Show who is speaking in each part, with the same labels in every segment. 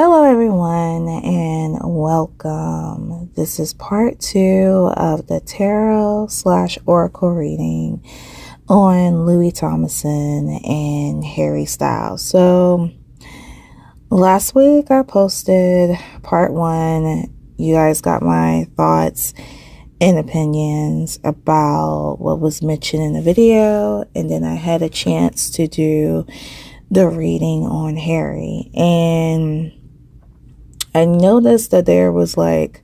Speaker 1: Hello everyone and welcome. This is part 2 of the tarot / oracle reading on Louis Tomlinson and Harry Styles. So last week I posted part 1. You guys got my thoughts and opinions about what was mentioned in the video, and then I had a chance to do the reading on Harry, and I noticed that there was like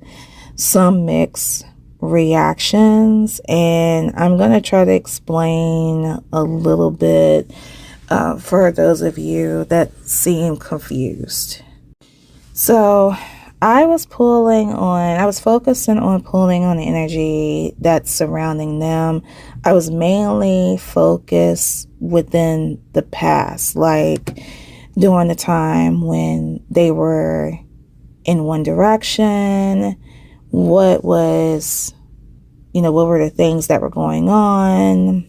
Speaker 1: some mixed reactions, and I'm going to try to explain a little bit for those of you that seem confused. So I was focusing on pulling on the energy that's surrounding them. I was mainly focused within the past, like during the time when they were in one direction, what were the things that were going on,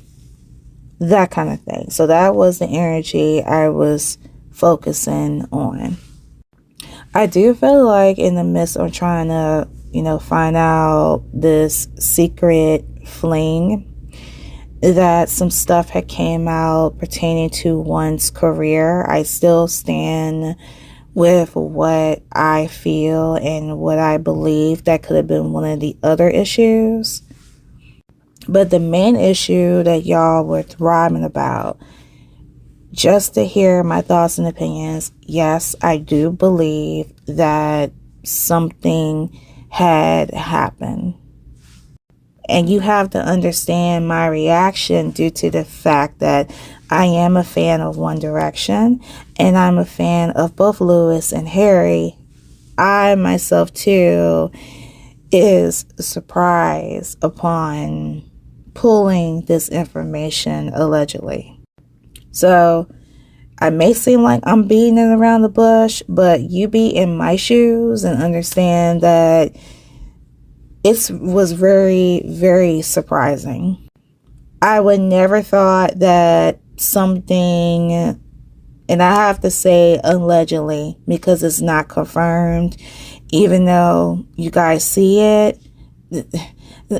Speaker 1: that kind of thing. So that was the energy I was focusing on. I do feel like in the midst of trying to, find out this secret fling, that some stuff had came out pertaining to one's career. I still stand with what I feel and what I believe that could have been one of the other issues. But the main issue that y'all were thriving about, just to hear my thoughts and opinions, yes, I do believe that something had happened. And you have to understand my reaction due to the fact that I am a fan of One Direction, and I'm a fan of both Louis and Harry. I myself too is surprised upon pulling this information allegedly. So I may seem like I'm beating it around the bush, but you be in my shoes and understand that it was very, very surprising. I would never thought that something, and I have to say allegedly because it's not confirmed, even though you guys see it,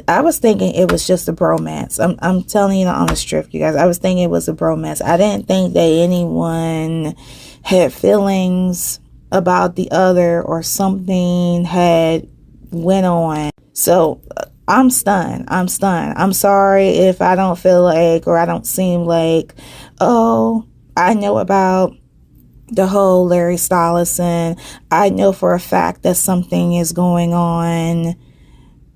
Speaker 1: I was thinking it was just a bromance. I'm telling you the honest truth, you guys. I was thinking it was a bromance. I didn't think that anyone had feelings about the other or something had went on. So I'm stunned. I'm sorry if I don't feel like, or I don't seem like, oh, I know about the whole Harry Styles. I know for a fact that something is going on.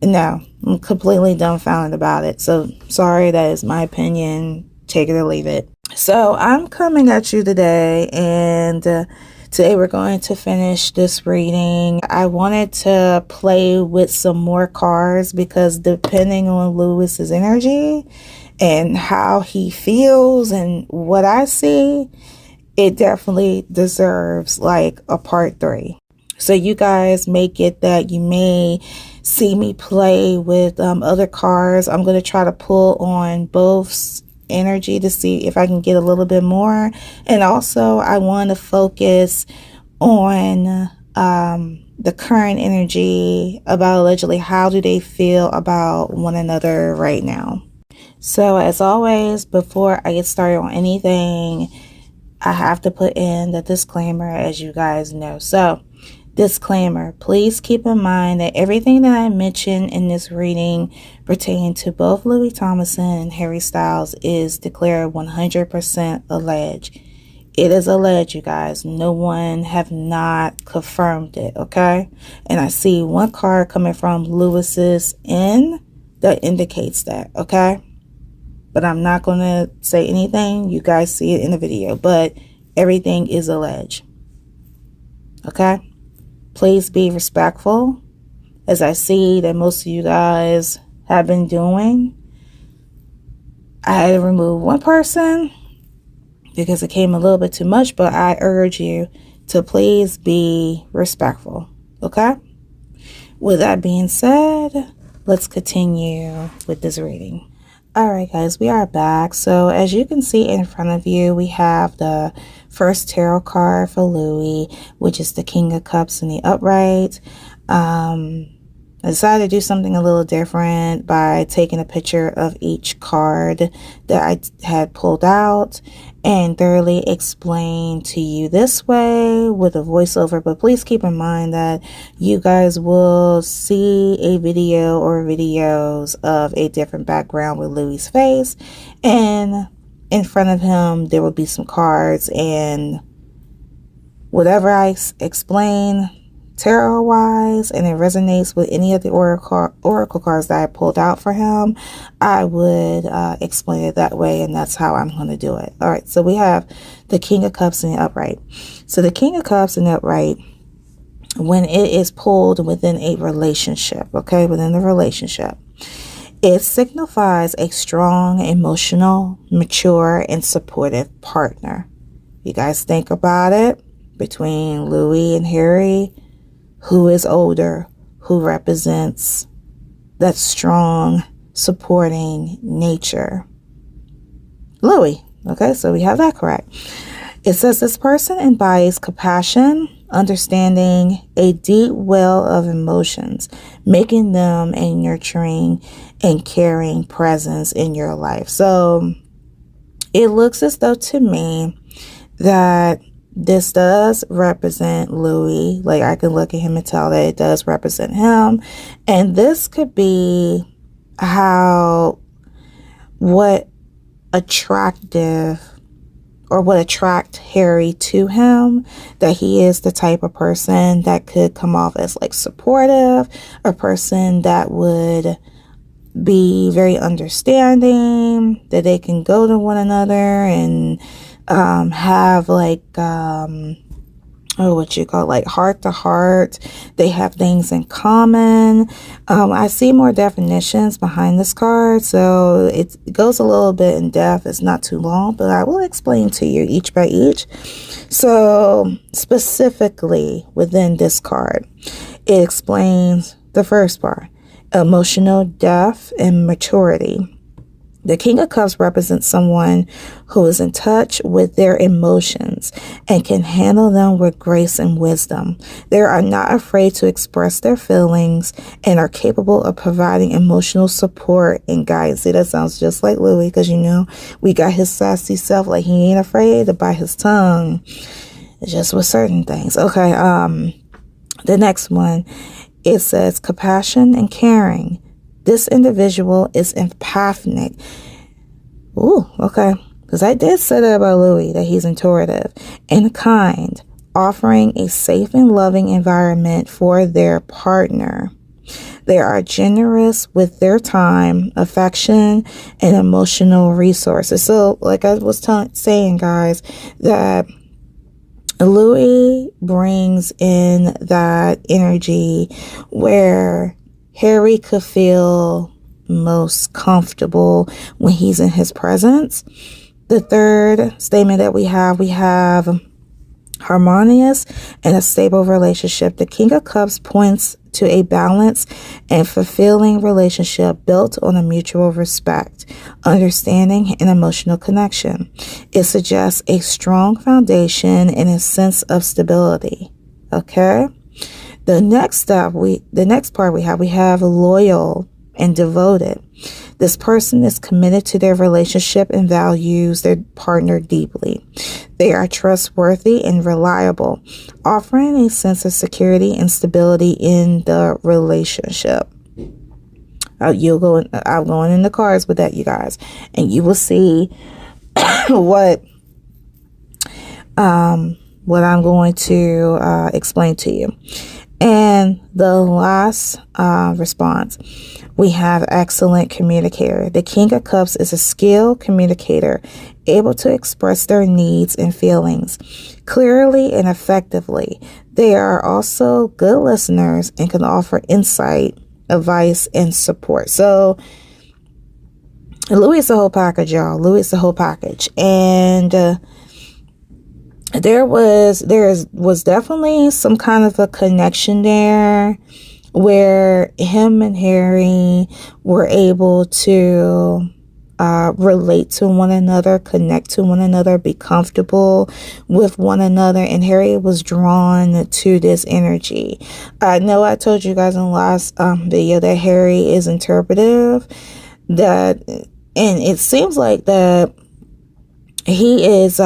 Speaker 1: No, I'm completely dumbfounded about it. So sorry, that is my opinion. Take it or leave it. So I'm coming at you today, and today we're going to finish this reading. I wanted to play with some more cards because depending on Louis's energy and how he feels and what I see, it definitely deserves like a part 3. So you guys may get that. You may see me play with other cards. I'm going to try to pull on both energy to see if I can get a little bit more. And also I want to focus on the current energy about allegedly how do they feel about one another right now. So as always, before I get started on anything, I have to put in the disclaimer, as you guys know. So disclaimer, please keep in mind that everything that I mention in this reading pertaining to both Louis Tomlinson and Harry Styles is declared 100% alleged. It is alleged, you guys. No one have not confirmed it, okay? And I see one card coming from Louis's end that indicates that, okay? But I'm not going to say anything. You guys see it in the video, but everything is alleged, okay? Please be respectful, as I see that most of you guys have been doing. I had to remove one person because it came a little bit too much, but I urge you to please be respectful, okay? With that being said, let's continue with this reading. All right, guys, we are back. So as you can see in front of you, we have the first tarot card for Louis, which is the King of Cups in the upright. I decided to do something a little different by taking a picture of each card that I had pulled out and thoroughly explain to you this way with a voiceover. But please keep in mind that you guys will see a video or videos of a different background with Louis's face, and in front of him there will be some cards, and whatever I explain tarot wise and it resonates with any of the oracle cards that I pulled out for him, I would explain it that way, and that's how I'm going to do it. All right, so we have the King of Cups in the upright. So the King of Cups in the upright, when it is pulled within a relationship, okay, within the relationship, it signifies a strong, emotional, mature, and supportive partner. You guys think about it, between Louis and Harry, who is older, who represents that strong, supporting nature? Louis. Okay, so we have that correct. It says this person embodies compassion, understanding, a deep well of emotions, making them a nurturing and caring presence in your life. So it looks as though to me that this does represent Louis. Like, I can look at him and tell that it does represent him. And this could be what attract Harry to him, that he is the type of person that could come off as like supportive, a person that would be very understanding, that they can go to one another and have like like heart to heart. They have things in common. I see more definitions behind this card, so it goes a little bit in depth. It's not too long, but I will explain to you each by each. So specifically within this card, it explains the first part: emotional depth and maturity. The King of Cups represents someone who is in touch with their emotions and can handle them with grace and wisdom. They are not afraid to express their feelings and are capable of providing emotional support and guidance. See, that sounds just like Louis, because we got his sassy self. Like, he ain't afraid to bite his tongue. It's just with certain things. Okay, the next one, it says compassion and caring. This individual is empathic. Ooh, okay. Because I did say that about Louis, that he's intuitive and kind, offering a safe and loving environment for their partner. They are generous with their time, affection, and emotional resources. So, like I was saying, guys, that Louis brings in that energy where Harry could feel most comfortable when he's in his presence. The third statement that we have harmonious and a stable relationship. The King of Cups points to a balanced and fulfilling relationship built on a mutual respect, understanding, and emotional connection. It suggests a strong foundation and a sense of stability. Okay? The next part we have loyal and devoted. This person is committed to their relationship and values their partner deeply. They are trustworthy and reliable, offering a sense of security and stability in the relationship. I'll go in the cards with that, you guys, and you will see what I'm going to explain to you. And the last response, we have excellent communicator. The King of Cups is a skilled communicator, able to express their needs and feelings clearly and effectively. They are also good listeners and can offer insight, advice, and support. So Louis is the whole package, y'all. Louis is the whole package. And there was definitely some kind of a connection there where him and Harry were able to relate to one another, connect to one another, be comfortable with one another. And Harry was drawn to this energy. I know I told you guys in the last video that Harry is interpretive, and it seems like that he is,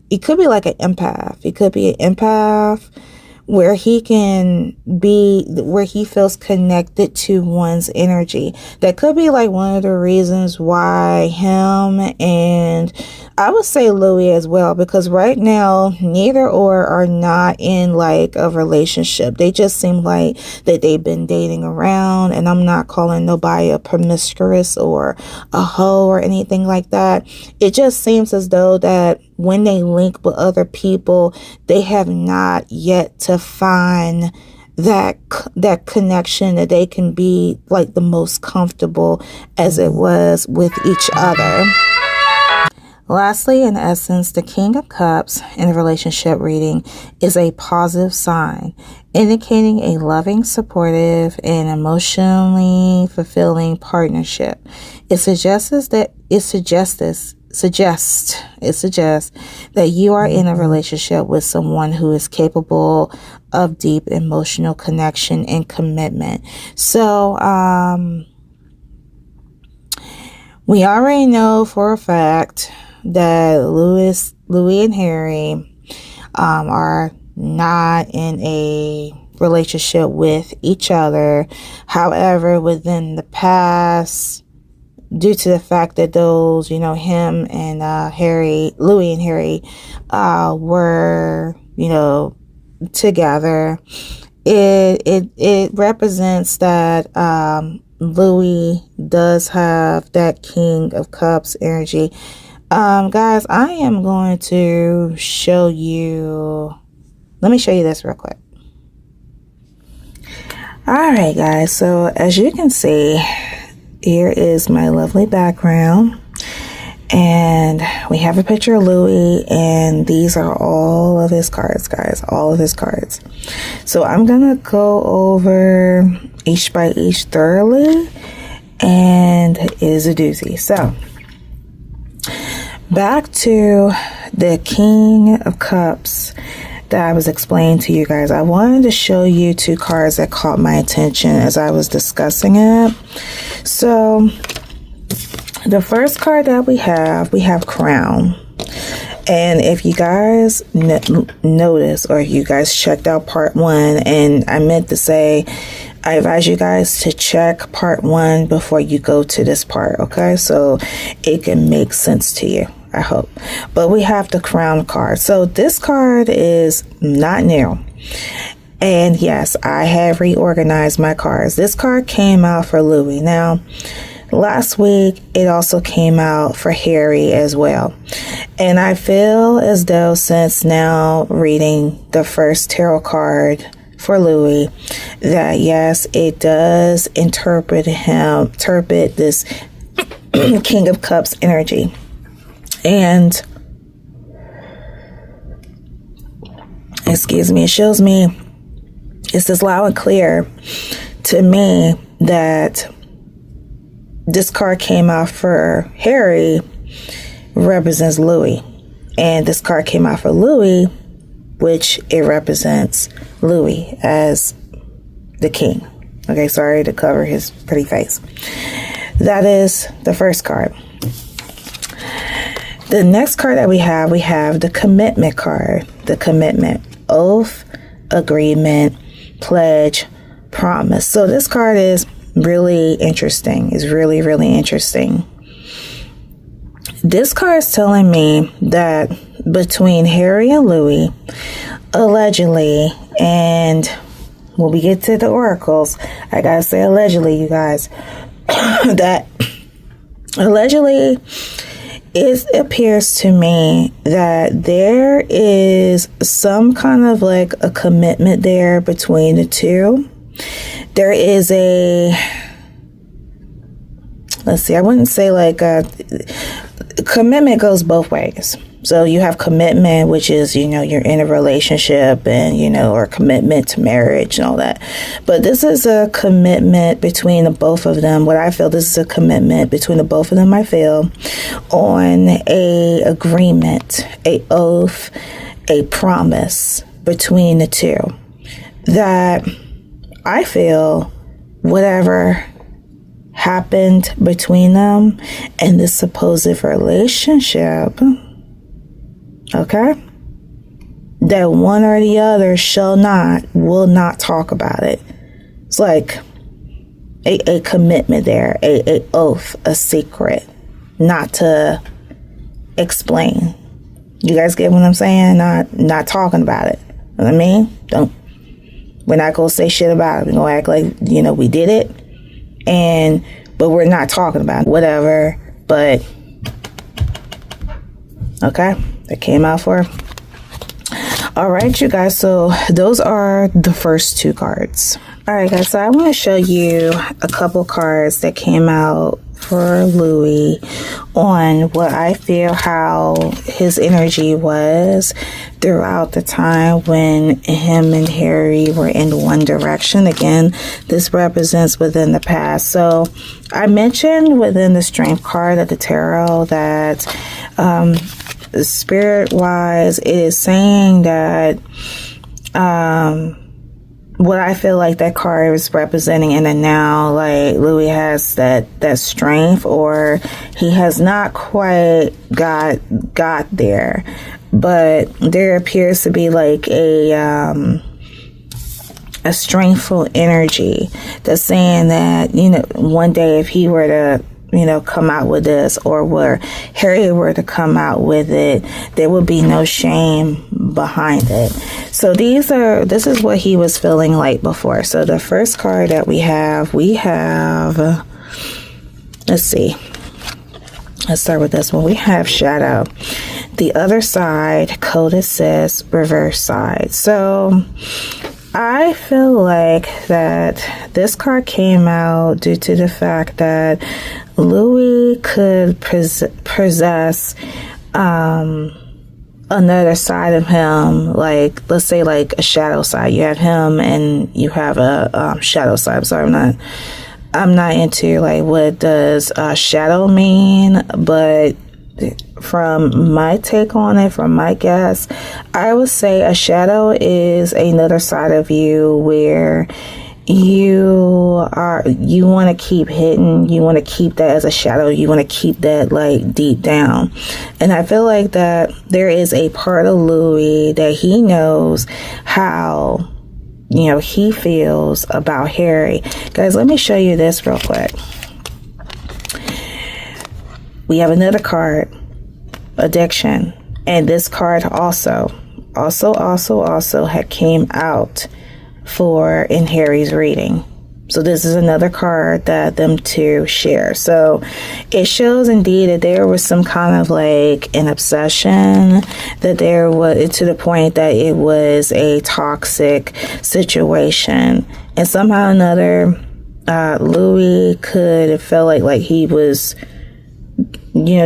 Speaker 1: he could be like an empath. He could be an empath where he can be, where he feels connected to one's energy. That could be like one of the reasons why him, and I would say Louis as well, because right now neither or are not in like a relationship. They just seem like that they've been dating around, and I'm not calling nobody a promiscuous or a hoe or anything like that. It just seems as though that when they link with other people, they have not yet to find that connection that they can be like the most comfortable as it was with each other. Lastly, in essence, the King of Cups in a relationship reading is a positive sign, indicating a loving, supportive, and emotionally fulfilling partnership. It suggests that you are in a relationship with someone who is capable of deep emotional connection and commitment. So, we already know for a fact that Louis and Harry are not in a relationship with each other. However, within the past, due to the fact that those, him and Louis and Harry were, together, it represents that Louis does have that King of Cups energy. Guys, I am going to show you, let me show you this real quick. All right, guys, so as you can see, here is my lovely background, and we have a picture of Louis, and these are all of his cards, guys, all of his cards. So I'm gonna go over each by each thoroughly, and it is a doozy. So back to the King of Cups that I was explaining to you guys. I wanted to show you two cards that caught my attention as I was discussing it. So the first card that we have Crown. And if you guys notice, or if you guys checked out part 1, and I meant to say, I advise you guys to check part 1 before you go to this part, okay? So it can make sense to you, I hope. But we have the Crown card. So this card is not new. And yes, I have reorganized my cards. This card came out for Louis. Now, last week, it also came out for Harry as well. And I feel as though, since now reading the first tarot card for Louis, that yes, it does interpret this King of Cups energy. And excuse me, it shows me, it says loud and clear to me that this card came out for Harry represents Louis, and this card came out for Louis, which it represents Louis as the king. Okay, sorry to cover his pretty face. That is the first card. The next card that we have the commitment card. The commitment, oath, agreement, pledge, promise. So this card is really interesting. It's really, really interesting. This card is telling me that between Harry and Louis, allegedly, and when we get to the oracles, I gotta say allegedly, you guys, that allegedly, it appears to me that there is some kind of like a commitment there between the two. There is a, let's see, I wouldn't say like a commitment goes both ways. So you have commitment, which is, you're in a relationship and, or commitment to marriage and all that. But this is a commitment between the both of them. What I feel, this is a commitment between the both of them, I feel, on a agreement, a oath, a promise between the two. That I feel whatever happened between them in this supposed relationship, okay, that one or the other will not talk about it. It's like a commitment there, a oath, a secret, not to explain. You guys get what I'm saying? Not talking about it. You know what I mean? We're not gonna say shit about it. We're gonna act like, we did it, but we're not talking about it. Whatever. But okay, that came out for. All right, you guys. So those are the first two cards. All right, guys. So I want to show you a couple cards that came out for Louis on what I feel how his energy was throughout the time when him and Harry were in one direction. Again, this represents within the past. So I mentioned within the strength card of the tarot that spirit wise, it is saying that what I feel like that card is representing in the now, like Louis has that strength, or he has not quite got there, but there appears to be like a strengthful energy that's saying that, one day if he were to come out with this, or where Harry were to come out with it, there would be no shame behind it. So this is what he was feeling like before. So the first card that we have, let's see. Let's start with this one. We have Shadow. The other side, code assist, reverse side. So I feel like that this card came out due to the fact that Louis could possess another side of him, like let's say like a shadow side. You have him and you have a shadow side. I'm sorry, I'm not into like what does shadow mean, but from my take on it, from my guess, I would say a shadow is another side of you where you want to keep hidden. You want to keep that as a shadow. You want to keep that like deep down. And I feel like that there is a part of Louis that he knows how, he feels about Harry. Guys, let me show you this real quick. We have another card, addiction. And this card also had came out for in Harry's reading. So this is another card that them two share. So it shows indeed that there was some kind of like an obsession, that there was to the point that it was a toxic situation. And somehow or another, Louis could have felt like he was,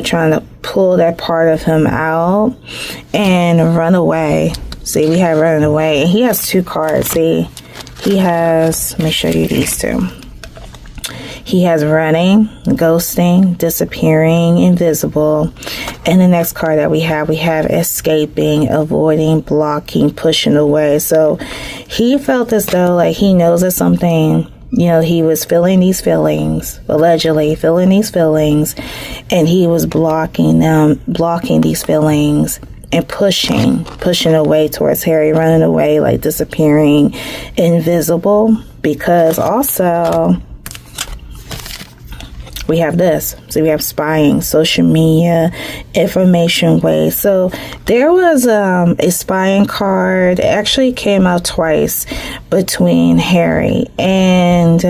Speaker 1: trying to pull that part of him out and run away. See, we have running away. And he has two cards. See, he has, let me show you these two. He has running, ghosting, disappearing, invisible. And the next card that we have escaping, avoiding, blocking, pushing away. So he felt as though like he knows that something, he was feeling these feelings, allegedly feeling these feelings, and he was blocking these feelings and pushing away towards Harry, running away, like disappearing, invisible. Because also we have this. So we have spying, social media, information waste. So there was a spying card. It actually came out twice between Harry and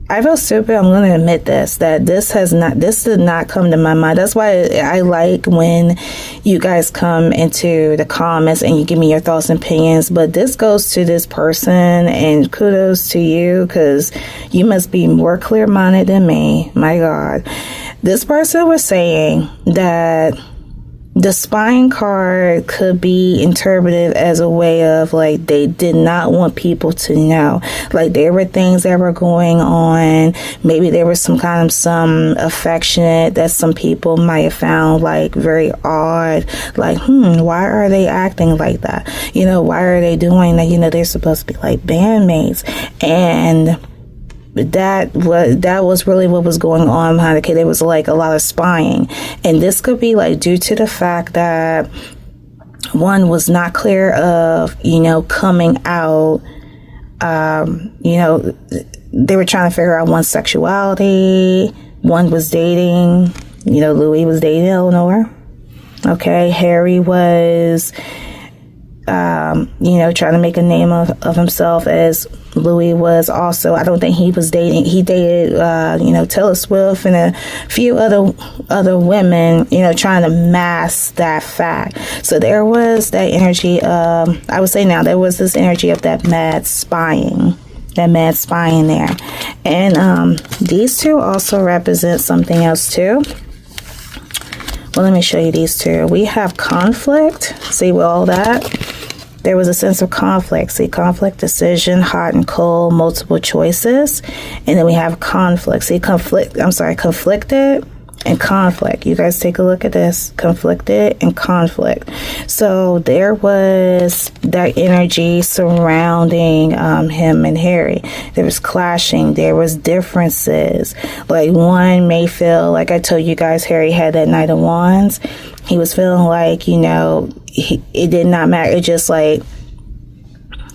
Speaker 1: I feel stupid. I'm going to admit that this did not come to my mind. That's why I like when you guys come into the comments and you give me your thoughts and opinions. But this goes to this person, and kudos to you, because you must be more clear-minded than me. My God. This person was saying that the spying card could be interpreted as a way of like they did not want people to know. Like there were things that were going on. Maybe there was some affection that some people might have found like very odd. Like, why are they acting like that? You know, why are they doing that? You know, they're supposed to be like bandmates. And that was really what was going on behind the kid. There was like a lot of spying, and this could be like due to the fact that one was not clear of, you know, coming out. You know, they were trying to figure out one's sexuality. One was dating, you know, Louis was dating Eleanor. Okay, Harry was you know, trying to make a name of himself, as Louis was also. I don't think he was dating. He dated, you know, Taylor Swift and a few other women, you know, trying to mask that fact. So there was that energy of, I would say now, there was this energy of that mad spying there. And these two also represent something else too. Well, let me show you these two. We have conflict. See, with all that, there was a sense of conflict. See, conflict, decision, hot and cold, multiple choices. And then we have conflict. See, conflicted and conflict. You guys take a look at this. Conflicted and conflict. So there was that energy surrounding him and Harry. There was clashing. There was differences. Like one may feel, like I told you guys, Harry had that Knight of Wands. He was feeling like, you know, it did not matter. It just like,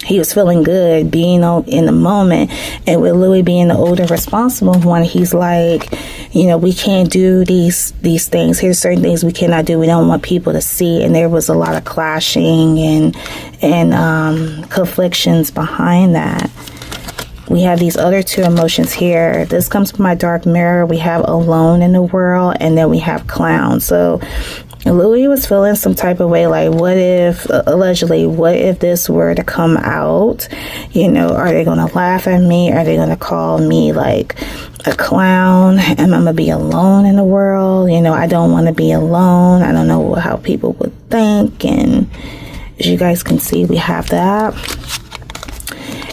Speaker 1: he was feeling good being in the moment. And with Louis being the older, responsible one, he's like, you know, we can't do these things. Here's certain things we cannot do. We don't want people to see. And there was a lot of clashing and conflictions behind that. We have these other two emotions here. This comes from my dark mirror. We have alone in the world, and then we have clown. So Louis was feeling some type of way, like, what if this were to come out? You know, are they going to laugh at me? Are they going to call me like a clown? Am I going to be alone in the world? You know, I don't want to be alone. I don't know how people would think. And as you guys can see, we have that.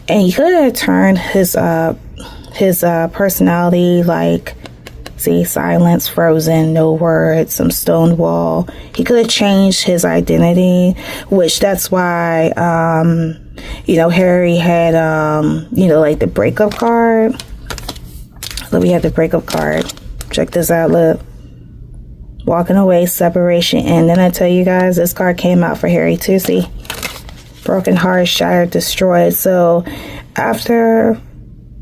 Speaker 1: And he could have turned his personality, like, see, silence, frozen, no words, some stone wall. He could have changed his identity, which that's why, you know, Harry had, you know, like the breakup card. So we have the breakup card. Check this out, look. Walking away, separation, and then I tell you guys, this card came out for Harry too, see? Broken heart, shattered, destroyed. So after,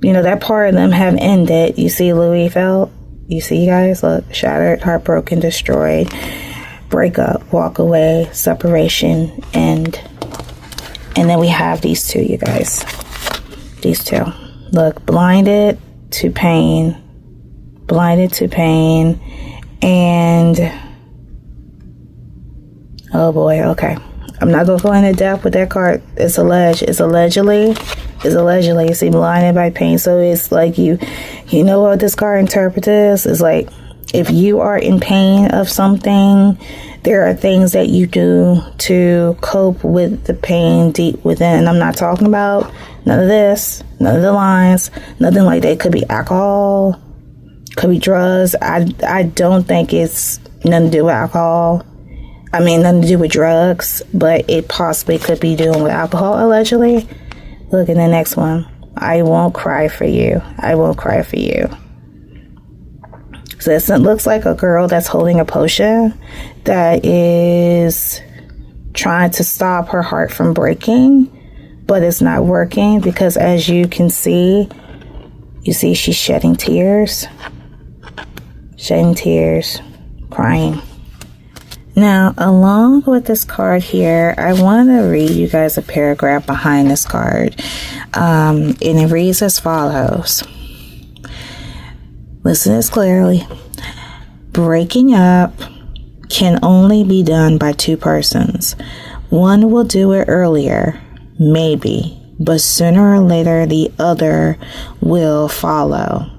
Speaker 1: you know, that part of them have ended, you see Louis felt. You see, guys, look, shattered, heartbroken, destroyed, breakup, walk away, separation, and then we have these two, you guys. These two. Look, blinded to pain, and oh boy, okay. I'm not going to go into depth with that card. It's allegedly. You see, blinded by pain. So it's like you know what this card interprets is like, if you are in pain of something, there are things that you do to cope with the pain deep within. And I'm not talking about none of this, none of the lines, nothing like that. It could be alcohol, could be drugs. I don't think it's nothing to do with alcohol. I mean, nothing to do with drugs, but it possibly could be doing with alcohol, allegedly. Look at the next one. I won't cry for you. I won't cry for you. So this looks like a girl that's holding a potion that is trying to stop her heart from breaking, but it's not working because, as you can see, she's shedding tears, crying. Now, along with this card here, I want to read you guys a paragraph behind this card. And it reads as follows. Listen to this clearly. Breaking up can only be done by two persons. One will do it earlier, maybe, but sooner or later the other will follow.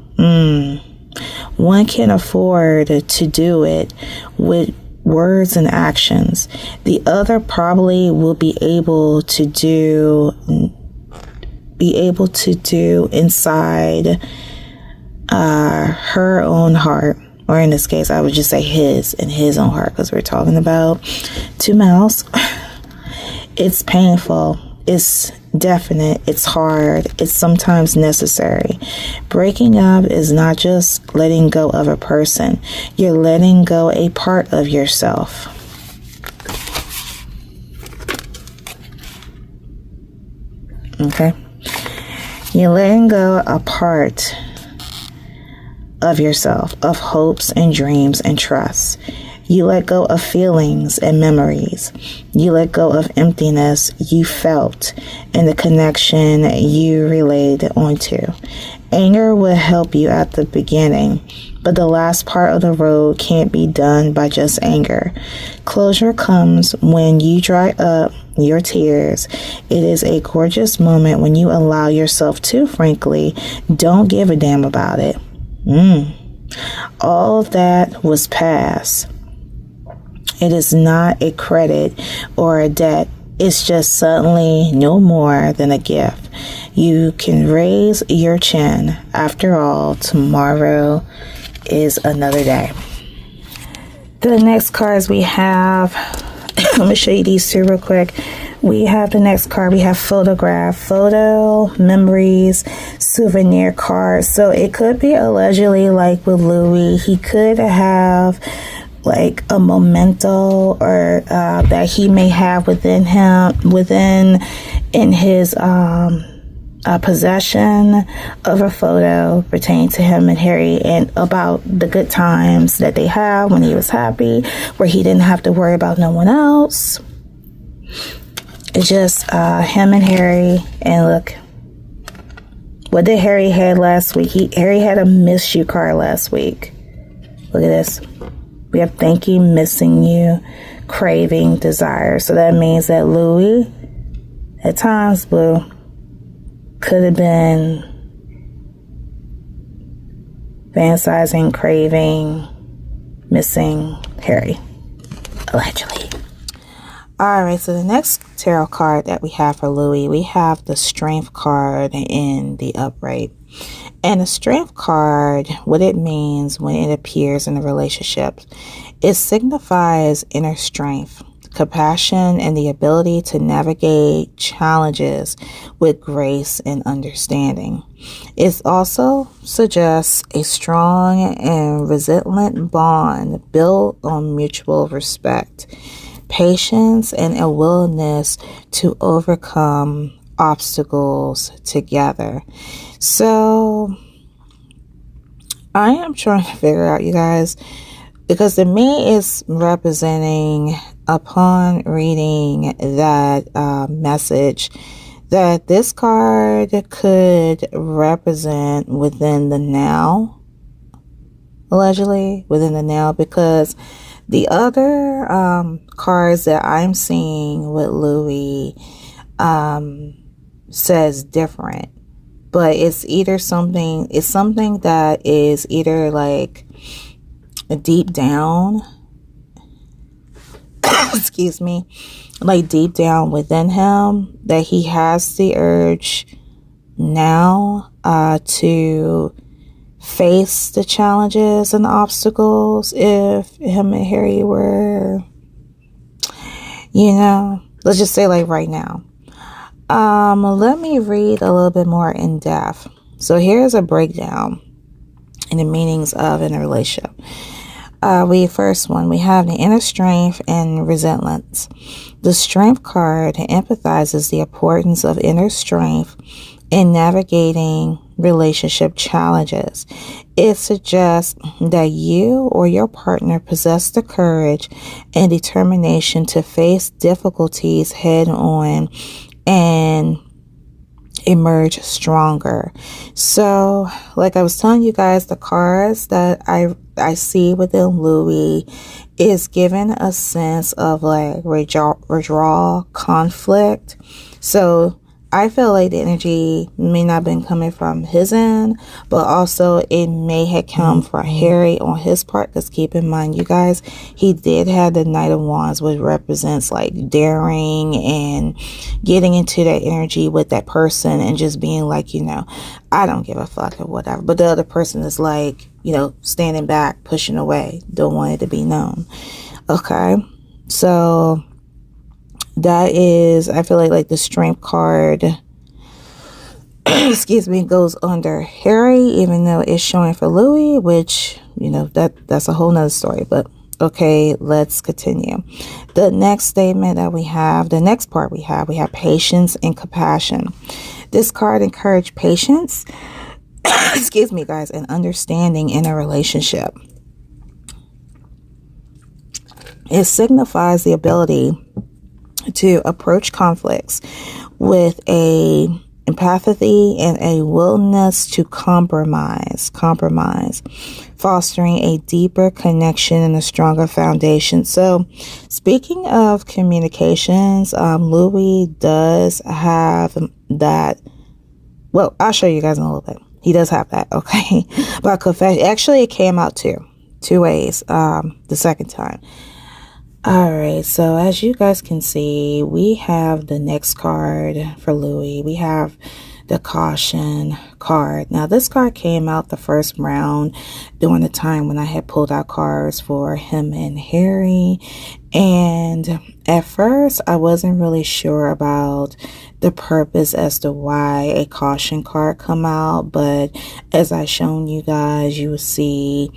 Speaker 1: One can afford to do it with words and actions. The other probably will be able to do inside her own heart, or in this case I would just say his own heart, because we're talking about two mouths. It's painful, it's definite, it's hard, it's sometimes necessary. Breaking up is not just letting go of a person, you're letting go a part of yourself. Okay, you're letting go a part of yourself, of hopes and dreams and trusts. You let go of feelings and memories. You let go of emptiness you felt and the connection you relayed onto. Anger will help you at the beginning, but the last part of the road can't be done by just anger. Closure comes when you dry up your tears. It is a gorgeous moment when you allow yourself to, frankly, don't give a damn about it. All of that was past. It is not a credit or a debt. It's just suddenly no more than a gift. You can raise your chin. After all, tomorrow is another day. The next cards we have, let me show you these two real quick. We have the next card. We have photograph, photo, memories, souvenir cards. So it could be allegedly like with Louis. He could have like a memento or that he may have within his possession of a photo pertaining to him and Harry, and about the good times that they had when he was happy, where he didn't have to worry about no one else. It's just him and Harry. And look, what did Harry had last week? Harry had a miss you card last week. Look at this. We have thank you, missing you, craving, desire. So that means that Louis, at times, Blue, could have been fantasizing, craving, missing Harry, allegedly. Alright, so the next tarot card that we have for Louis, we have the Strength card in the upright. And the Strength card, what it means when it appears in a relationship, it signifies inner strength, compassion, and the ability to navigate challenges with grace and understanding. It also suggests a strong and resilient bond built on mutual respect, patience, and a willingness to overcome obstacles together. So I am trying to figure out, you guys, because to me it's representing, upon reading that message, that this card could represent within the now, allegedly within the now, because the other cards that I'm seeing with Louis says different, but it's something that is either like deep down, excuse me, like deep down within him, that he has the urge now to face the challenges and obstacles. If him and Harry were, let's just say like right now. Let me read a little bit more in depth. So here's a breakdown in the meanings of in a relationship. We have the inner strength and resilience. The Strength card empathizes the importance of inner strength in navigating relationship challenges. It suggests that you or your partner possess the courage and determination to face difficulties head on and emerge stronger. So, like I was telling you guys, the cards that I see within Louis is given a sense of like withdrawal, conflict. So I feel like the energy may not have been coming from his end, but also it may have come from Harry on his part, because keep in mind, you guys, he did have the Knight of Wands, which represents like daring and getting into that energy with that person and just being like, you know, I don't give a fuck or whatever. But the other person is like, you know, standing back, pushing away, don't want it to be known. Okay, so that is, I feel like the strength card excuse me, goes under Harry, even though it's showing for Louis, which, you know, that's a whole nother story. But okay, let's continue. The next statement that we have, the next part we have patience and compassion. This card encourages patience excuse me, guys, and understanding in a relationship. It signifies the ability to approach conflicts with a empathy and a willingness to compromise, fostering a deeper connection and a stronger foundation. So speaking of communications, Louis does have that. Well, I'll show you guys in a little bit. He does have that, okay? But confession, actually it came out two ways the second time. All right, so as you guys can see, we have the next card for Louis. We have the caution card. Now, this card came out the first round during the time when I had pulled out cards for him and Harry. And at first, I wasn't really sure about the purpose as to why a caution card come out. But as I shown you guys, you will see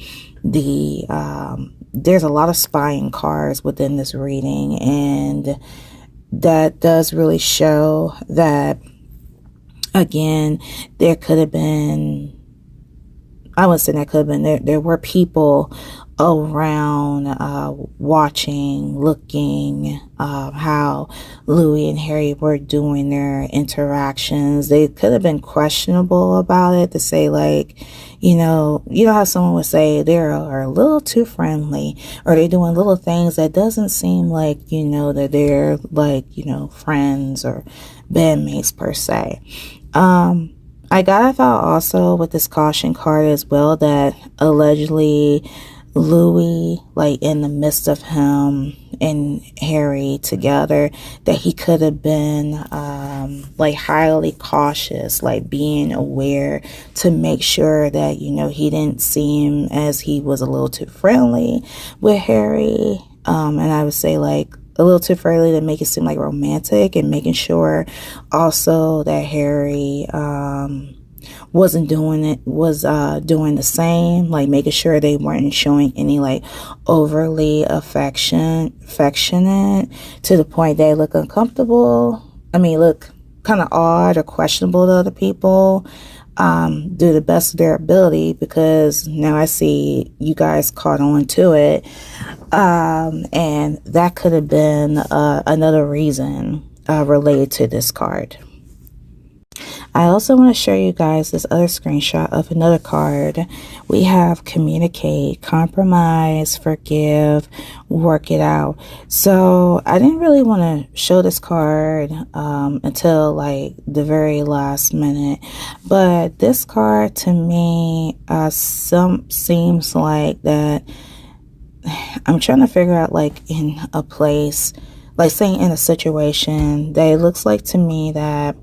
Speaker 1: there's a lot of spying cards within this reading, and that does really show that, again, there could have been, I wouldn't say that could have been, there were people around watching, looking how Louis and Harry were doing their interactions. They could have been questionable about it, to say like, you know how someone would say they are a little too friendly, or they're doing little things that doesn't seem like, you know, that they're like, you know, friends or bandmates per se. I got a thought also with this caution card as well, that allegedly Louis, like in the midst of him and Harry together, that he could have been like highly cautious, like being aware to make sure that, you know, he didn't seem as he was a little too friendly with Harry. And I would say like a little too friendly to make it seem like romantic, and making sure also that Harry wasn't doing it, was doing the same, like making sure they weren't showing any like overly affectionate to the point they look uncomfortable. I mean, look kind of odd or questionable to other people. Do the best of their ability, because now I see you guys caught on to it. And that could have been another reason related to this card. I also want to show you guys this other screenshot of another card. We have communicate, compromise, forgive, work it out. So I didn't really want to show this card until like the very last minute. But this card to me seems like that I'm trying to figure out, like in a place, like saying in a situation that it looks like to me that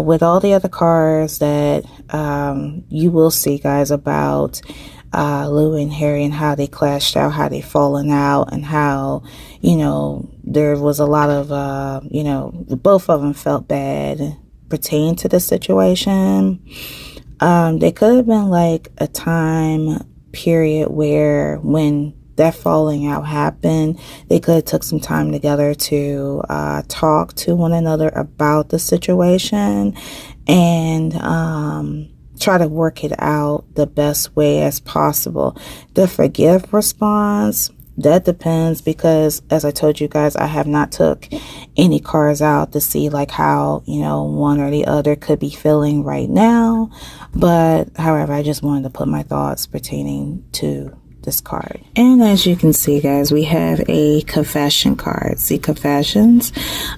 Speaker 1: with all the other cards that you will see, guys, about Lou and Harry and how they clashed out, how they fallen out, and how, you know, there was a lot of, you know, both of them felt bad pertaining to the situation. There could have been like a time period where when that falling out happened, they could have took some time together to talk to one another about the situation and try to work it out the best way as possible. The forgive response, that depends, because as I told you guys, I have not took any cards out to see like how, you know, one or the other could be feeling right now. But however, I just wanted to put my thoughts pertaining to this card. And as you can see, guys, we have a confession card. See, confessions,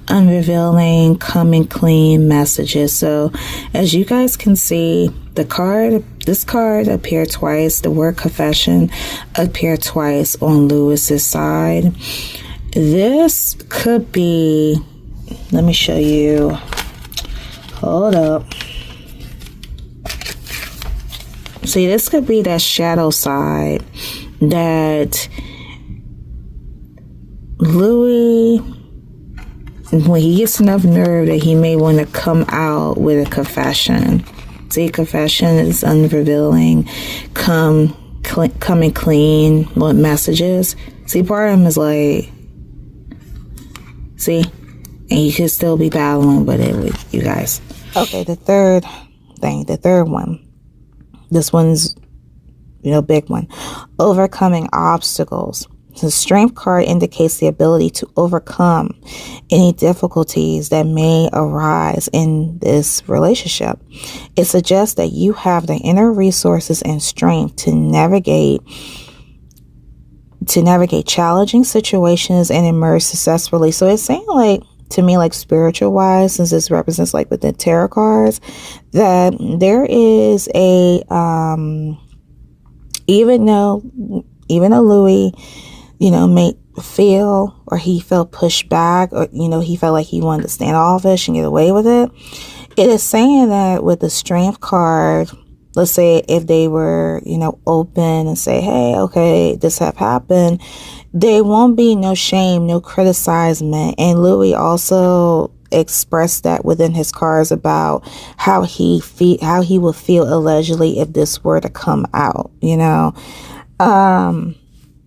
Speaker 1: unrevealing, coming clean messages. So as you guys can see, this card appeared twice. The word confession appeared twice on Louis's side. This could be, let me show you. Hold up. See, this could be that shadow side that Louis, when he gets enough nerve that he may want to come out with a confession. See, confession is unrevealing, coming clean, what messages. See, part of him is like, see, and he could still be battling with it with you guys. Okay, the third one. This one's, big one. Overcoming obstacles. The strength card indicates the ability to overcome any difficulties that may arise in this relationship. It suggests that you have the inner resources and strength to navigate challenging situations and emerge successfully. So it's saying, like, to me, like, spiritual wise, since this represents like with the tarot cards, that there is a even though Louis, may feel, or he felt pushed back, or he felt like he wanted to stand offish and get away with it, it is saying that with the strength card, let's say if they were open and say, hey, okay, this have happened, there won't be no shame, no criticizement. And Louis also expressed that within his cards about how he would feel allegedly if this were to come out.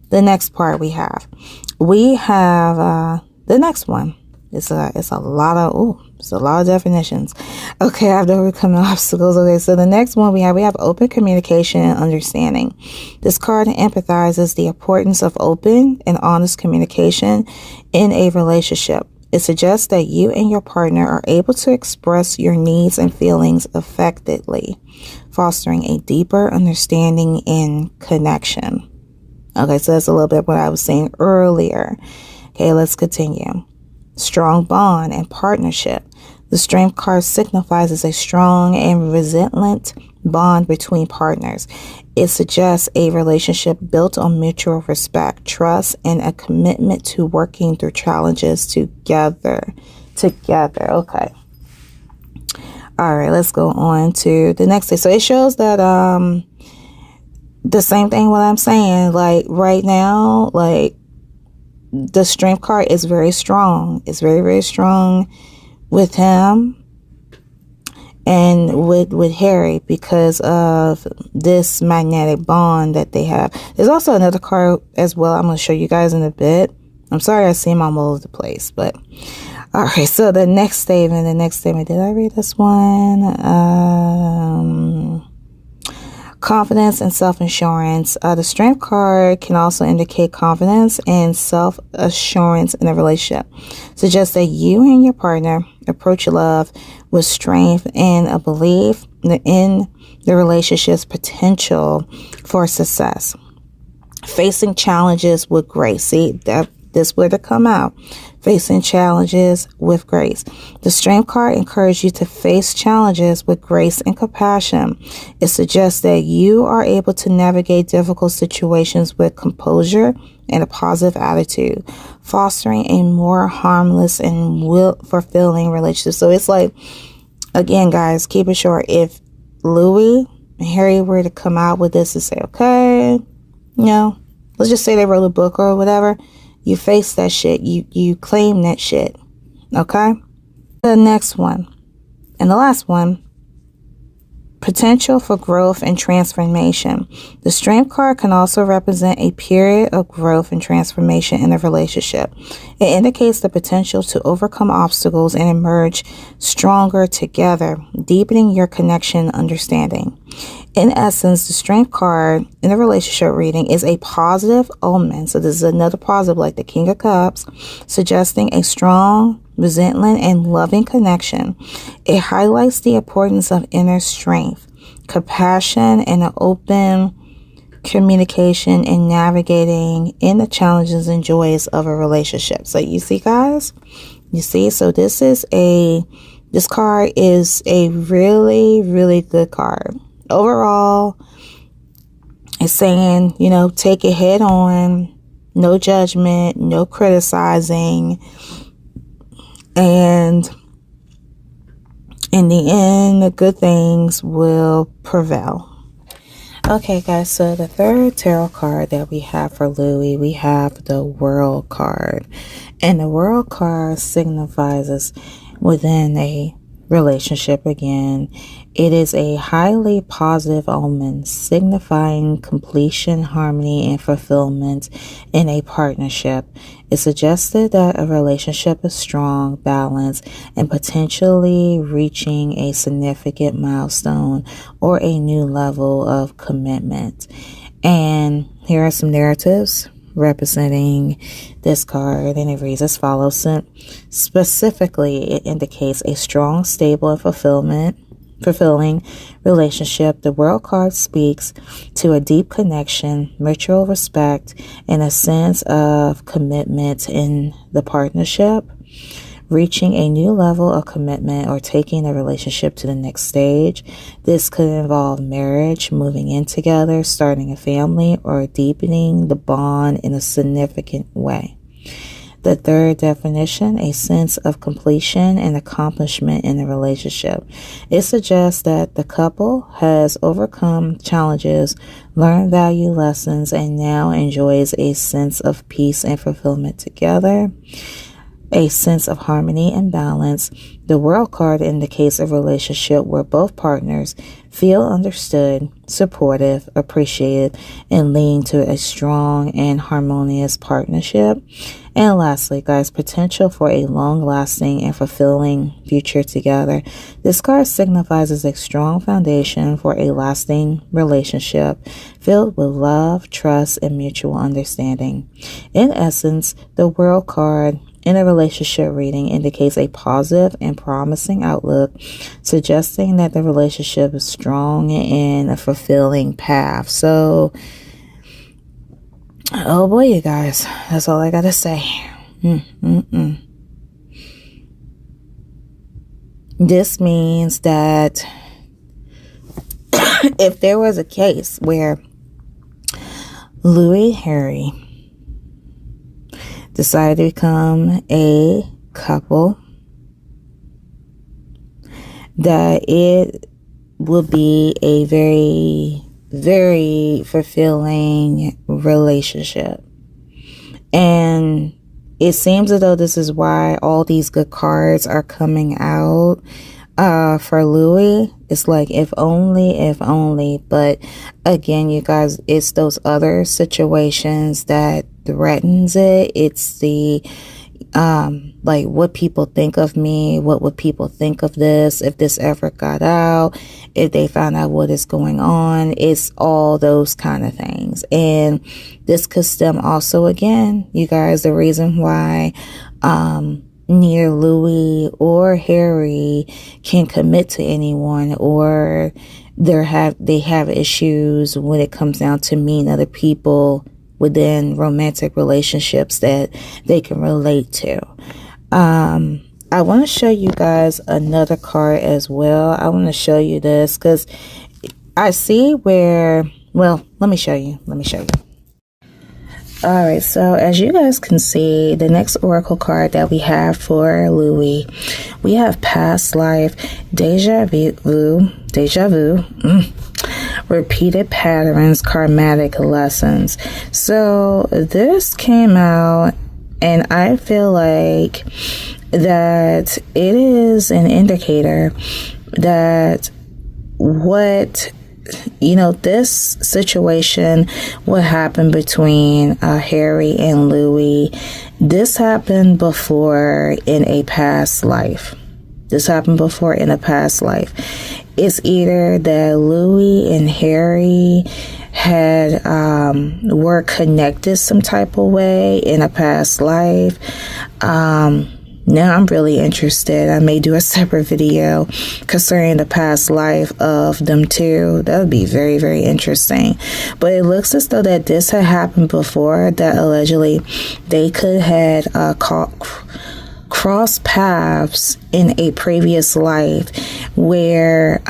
Speaker 1: The next part we have the next one. It's a lot of definitions. Okay, after overcoming obstacles. Okay, so the next one we have open communication and understanding. This card empathizes the importance of open and honest communication in a relationship. It suggests that you and your partner are able to express your needs and feelings effectively, fostering a deeper understanding and connection. Okay, so that's a little bit what I was saying earlier. Okay, let's continue. Strong bond and partnership. The strength card signifies as a strong and resilient bond between partners. It suggests a relationship built on mutual respect, trust, and a commitment to working through challenges together. Okay. All right, let's go on to the next day. So it shows that the same thing what I'm saying, like right now, like the strength card is very strong. It's very, very strong with him and with Harry because of this magnetic bond that they have. There's also another card as well I'm going to show you guys in a bit. I'm sorry I seem all over the place, but all right. So the next statement, did I read this one? Confidence and self-assurance. The strength card can also indicate confidence and self-assurance in a relationship. Suggests that you and your partner approach love with strength and a belief in the relationship's potential for success. Facing challenges with grace. See, this would have come out. Facing challenges with grace. The strength card encourages you to face challenges with grace and compassion. It suggests that you are able to navigate difficult situations with composure and a positive attitude, fostering a more harmless and fulfilling relationship. So it's like, again, guys, keep it short. If Louis and Harry were to come out with this and say, okay, let's just say they wrote a book or whatever, you face that shit. You claim that shit. Okay? The next one. And the last one. Potential for growth and transformation. The strength card can also represent a period of growth and transformation in a relationship. It indicates the potential to overcome obstacles and emerge stronger together, deepening your connection and understanding. In essence, the strength card in a relationship reading is a positive omen. So this is another positive, like the King of Cups, suggesting a strong, resilient, and loving connection. It highlights the importance of inner strength, compassion, and an open communication and navigating in the challenges and joys of a relationship. So you see, guys, you see, so this card is a really, really good card. Overall, it's saying, you know, take it head on, no judgment, no criticizing, and in the end, the good things will prevail. Okay, guys, so the third tarot card that we have for Louis, we have the World card. And the World card signifies us within a relationship again. It is a highly positive omen, signifying completion, harmony, and fulfillment in a partnership. It suggested that a relationship is strong, balanced, and potentially reaching a significant milestone or a new level of commitment. And here are some narratives representing this card, and it reads as follows. Specifically, it indicates a strong, stable, and fulfilling relationship. The World card speaks to a deep connection, mutual respect, and a sense of commitment in the partnership, reaching a new level of commitment or taking a relationship to the next stage. This could involve marriage, moving in together, starting a family, or deepening the bond in a significant way. The third definition, a sense of completion and accomplishment in a relationship. It suggests that the couple has overcome challenges, learned value lessons, and now enjoys a sense of peace and fulfillment together. A sense of harmony and balance. The World card indicates a relationship where both partners feel understood, supportive, appreciated, and leading to a strong and harmonious partnership. And lastly, guys, potential for a long-lasting and fulfilling future together. This card signifies a strong foundation for a lasting relationship filled with love, trust, and mutual understanding. In essence, the World card in a relationship reading indicates a positive and promising outlook, suggesting that the relationship is strong and a fulfilling path. So, oh boy, you guys, that's all I gotta say. This means that if there was a case where Louis and Harry decided to become a couple, that it will be a very, very fulfilling relationship. And it seems as though this is why all these good cards are coming out for Louis. It's like, if only. But again, you guys, it's those other situations that threatens it. It's the like, what people think of me, what would people think of this if this ever got out, if they found out what is going on. It's all those kind of things. And this could stem also, again, you guys, the reason why neither Louis or Harry can commit to anyone, or they have issues when it comes down to meeting other people within romantic relationships that they can relate to. I want to show you guys another card as well. I want to show you this because I see where, well, let me show you. All right, so as you guys can see, the next oracle card that we have for Louis, we have past life, deja vu, repeated patterns, karmatic lessons. So this came out, and I feel like that it is an indicator that this situation, what happened between Harry and Louis, this happened before in a past life. It's either that Louis and Harry had were connected some type of way in a past life. Now I'm really interested. I may do a separate video concerning the past life of them two. That would be very, very interesting. But it looks as though that this had happened before, that allegedly they could have crossed paths in a previous life where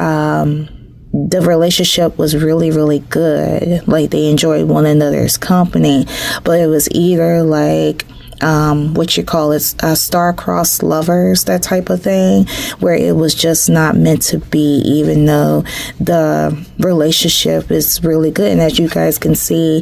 Speaker 1: the relationship was really, really good. Like they enjoyed one another's company, but it was either like what you call it, star-crossed lovers, that type of thing, where it was just not meant to be, even though the relationship is really good. And as you guys can see,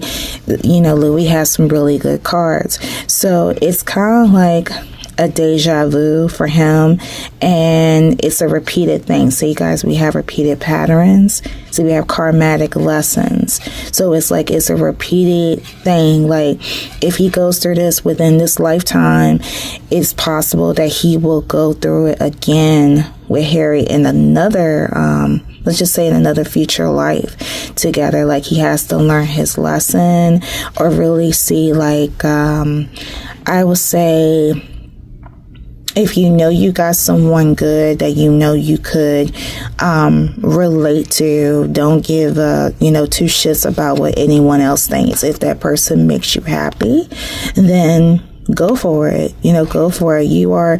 Speaker 1: you know, Louis has some really good cards. So it's kind of like a deja vu for him, and it's a repeated thing. So you guys, we have repeated patterns. So we have karmatic lessons. So it's like it's a repeated thing. Like if he goes through this within this lifetime, it's possible that he will go through it again with Harry in another let's just say in another future life together. Like he has to learn his lesson, or really see, like I would say, if you know you got someone good that you know you could relate to, don't give two shits about what anyone else thinks. If that person makes you happy, then go for it. Go for it. You are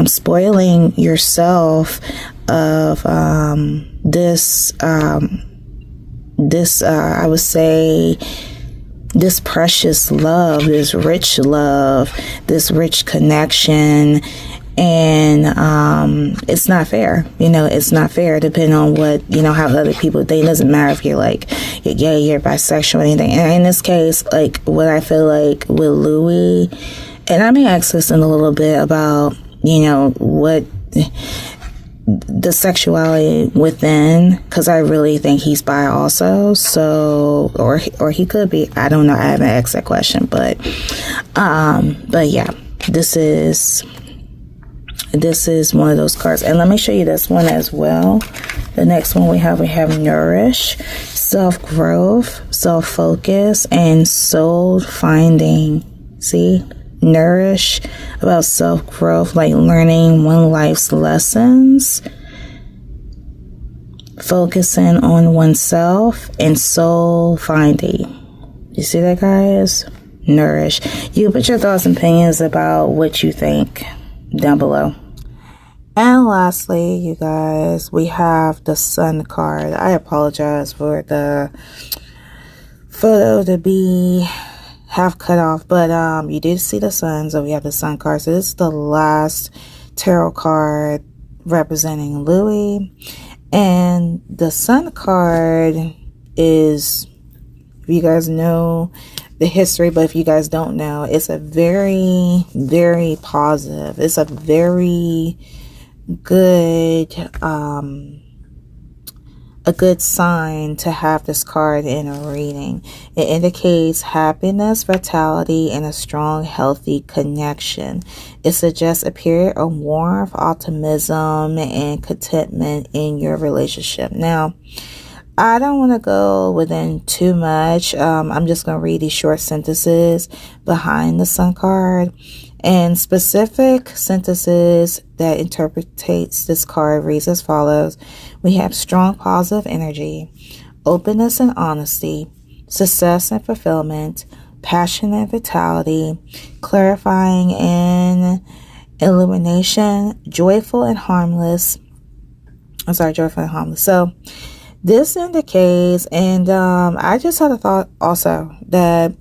Speaker 1: spoiling yourself of this I would say, this precious love, this rich love, this rich connection. And it's not fair. It's not fair, depending on what, how other people think. It doesn't matter if you're like, you're gay, you're bisexual, or anything. And in this case, like what I feel like with Louis, and I may ask this in a little bit about, what the sexuality within, because I really think he's bi also. So, or he could be. I don't know. I haven't asked that question, but yeah, this is one of those cards. And let me show you this one as well. The next one we have nourish, self-growth, self-focus, and soul finding. See? Nourish, about self-growth, like learning one life's lessons, focusing on oneself, and soul finding. You see that, guys? Nourish. You can put your thoughts and opinions about what you think down below. And lastly, you guys, we have the Sun card. I apologize for the photo to be half cut off, but you did see the sun, so we have the Sun card. So this is the last tarot card representing Louis, and the Sun card is, if you guys know the history, but if you guys don't know, it's a very, very positive, it's a very good a good sign to have this card in a reading. It indicates happiness, vitality, and a strong, healthy connection. It suggests a period of warmth, optimism, and contentment in your relationship. Now, I don't want to go within too much. I'm just going to read these short sentences behind the Sun card. And specific sentences that interpretates this card reads as follows. We have strong positive energy, openness and honesty, success and fulfillment, passion and vitality, clarifying and illumination, joyful and harmless. Joyful and harmless. So this indicates, and I just had a thought also that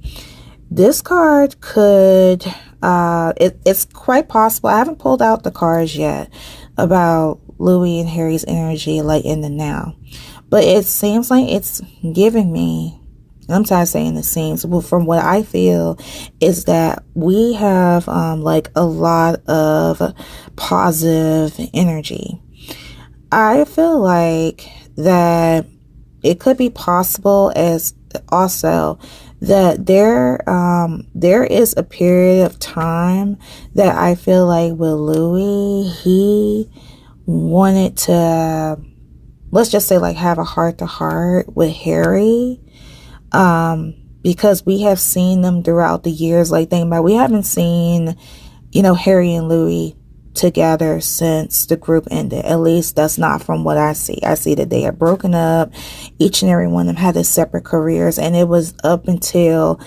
Speaker 1: this card could, it's quite possible. I haven't pulled out the cards yet about Louis and Harry's energy, like in the now, but it seems like it's giving me, I'm tired of saying it seems, but from what I feel is that we have like a lot of positive energy. I feel like that it could be possible as also that there is a period of time that I feel like with Louis, he wanted to, let's just say, like have a heart-to-heart with Harry, because we have seen them throughout the years. Like, think about, we haven't seen, Harry and Louis together since the group ended. At least that's not from what I see. I see that they had broken up. Each and every one of them had their separate careers, and it was up until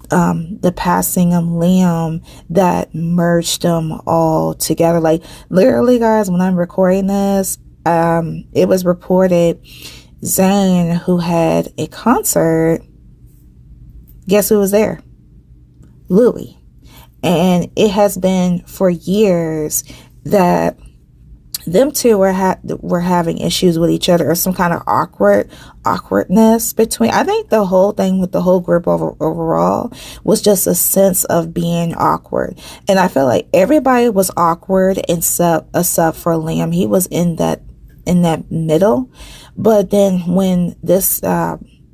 Speaker 1: the passing of Liam that merged them all together. Like, literally, guys, when I'm recording this, it was reported Zayn, who had a concert, guess who was there? Louis. And it has been for years that them two were having issues with each other, or some kind of awkwardness between. I think the whole thing with the whole group overall was just a sense of being awkward. And I feel like everybody was awkward except for Liam. He was in that middle. But then when this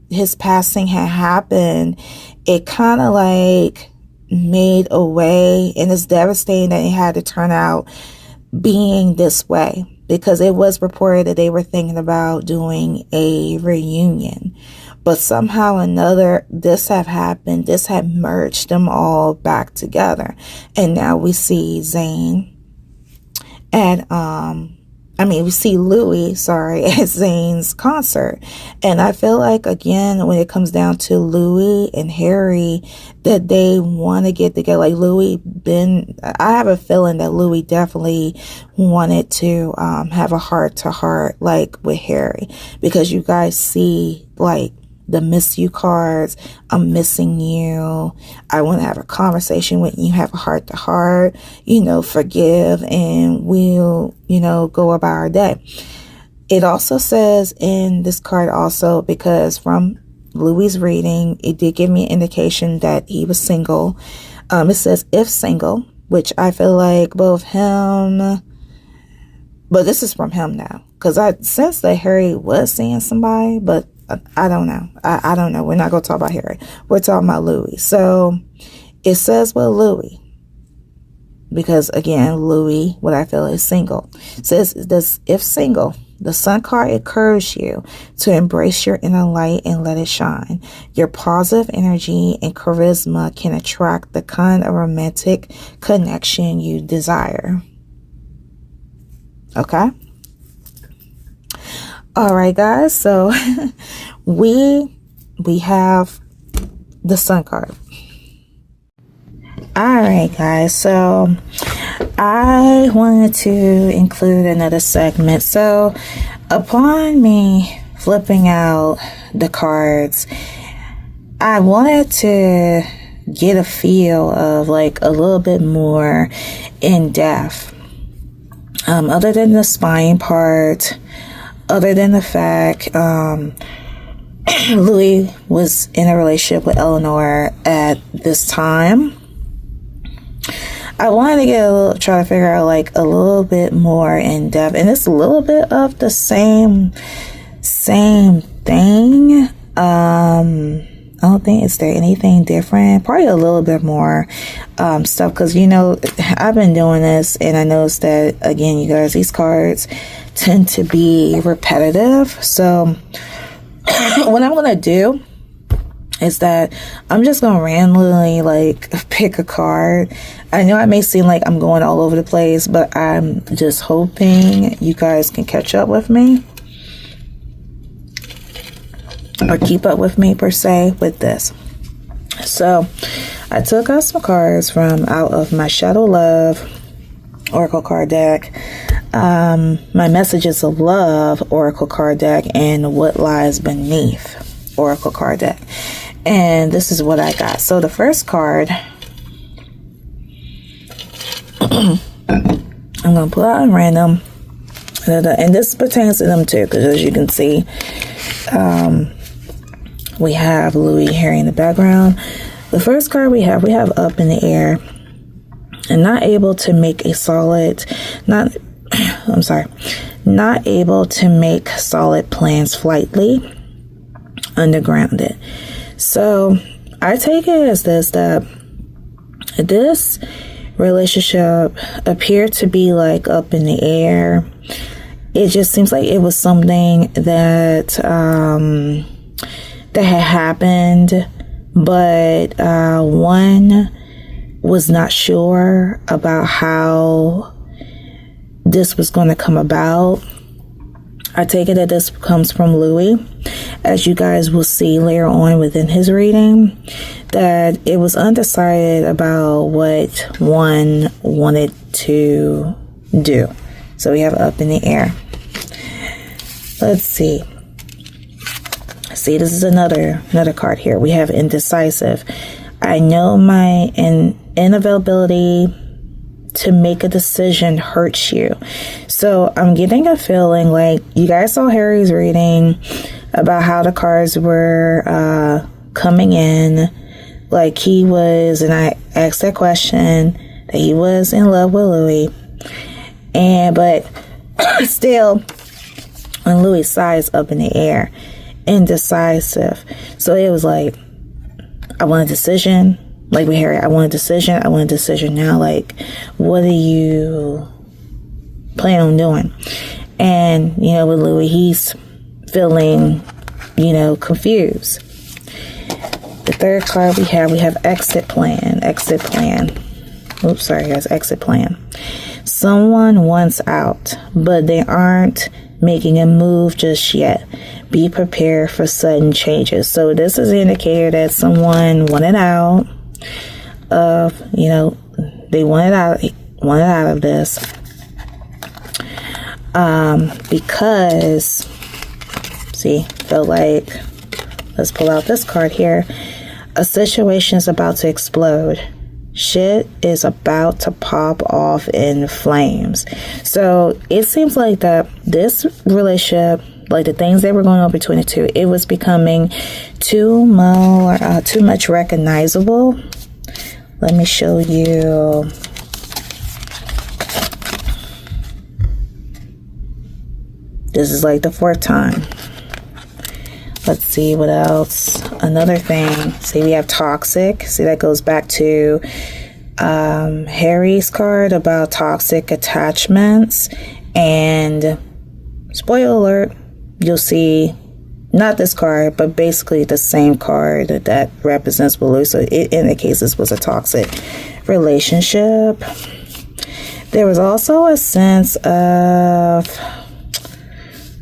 Speaker 1: his passing had happened, it kind of like made a way, and it's devastating that it had to turn out being this way, because it was reported that they were thinking about doing a reunion, but somehow or another this have happened. This had merged them all back together, and now we see Zayn at we see Louis, at Zayn's concert. And I feel like, again, when it comes down to Louis and Harry, that they want to get together. Like, I have a feeling that Louis definitely wanted to have a heart-to-heart, like, with Harry. Because you guys see, like, the miss you cards. I'm missing you. I want to have a conversation with you, have a heart to heart, forgive, and we'll, go about our day. It also says in this card also, because from Louis' reading, it did give me an indication that he was single. It says, if single, which I feel like both him, but this is from him now, because I sensed that Harry was seeing somebody, but I don't know. I don't know. We're not going to talk about Harry. We're talking about Louis. So it says, well, Louis, because again, Louis, what I feel is single. It says, if single, the Sun card encourages you to embrace your inner light and let it shine. Your positive energy and charisma can attract the kind of romantic connection you desire. Okay. All right, guys, so we have the Sun card. All right, guys, so I wanted to include another segment. So upon me flipping out the cards, I wanted to get a feel of like a little bit more in depth, other than the spine part. Other than the fact Louis was in a relationship with Eleanor at this time, I wanted to try to figure out like a little bit more in depth, and it's a little bit of the same thing. I don't think is there anything different. Probably a little bit more stuff, because I've been doing this, and I noticed that again, you guys, these cards tend to be repetitive. So what I'm gonna do is that I'm just gonna randomly like pick a card. I know I may seem like I'm going all over the place, but I'm just hoping you guys can catch up with me, or keep up with me per se with this. So I took out some cards from out of my Shadow Love Oracle card deck, my Messages of Love Oracle card deck, and What Lies Beneath Oracle card deck. And this is what I got. So the first card I'm going to pull out in random, and this pertains to them too, because as you can see, we have Louis, Harry in the background. The first card we have Up in the Air, and not able to make solid plans, flightly, undergrounded. So I take it as this, that this relationship appeared to be like up in the air. It just seems like it was something that that had happened, but one was not sure about how this was going to come about. I take it that this comes from Louis, as you guys will see later on within his reading, that it was undecided about what one wanted to do. So we have up in the air. Let's see. See, this is another card here. We have indecisive. I know my inavailability to make a decision hurts you. So I'm getting a feeling like you guys saw Harry's reading about how the cards were coming in. Like he was, and I asked that question, that he was in love with Louis. But still, on Louis' side's up in the air. Indecisive. So it was like, I want a decision. Like with Harry, I want a decision. I want a decision now. Like, what are you planning on doing? And, with Louis, he's feeling, confused. The third card we have exit plan. Exit plan. Oops, sorry guys, exit plan. Someone wants out, but they aren't making a move just yet. Be prepared for sudden changes. So this is an indicator that someone wanted out of, they wanted out of this. Because, see, felt like, let's pull out this card here. A situation is about to explode. Shit is about to pop off in flames. So it seems like that this relationship, like the things that were going on between the two, it was becoming too much recognizable. Let me show you. This is like the fourth time. Let's see what else. Another thing. See, we have toxic. See, that goes back to Harry's card about toxic attachments. And spoiler alert, you'll see not this card, but basically the same card that represents Blue. So it indicates this was a toxic relationship. There was also a sense of,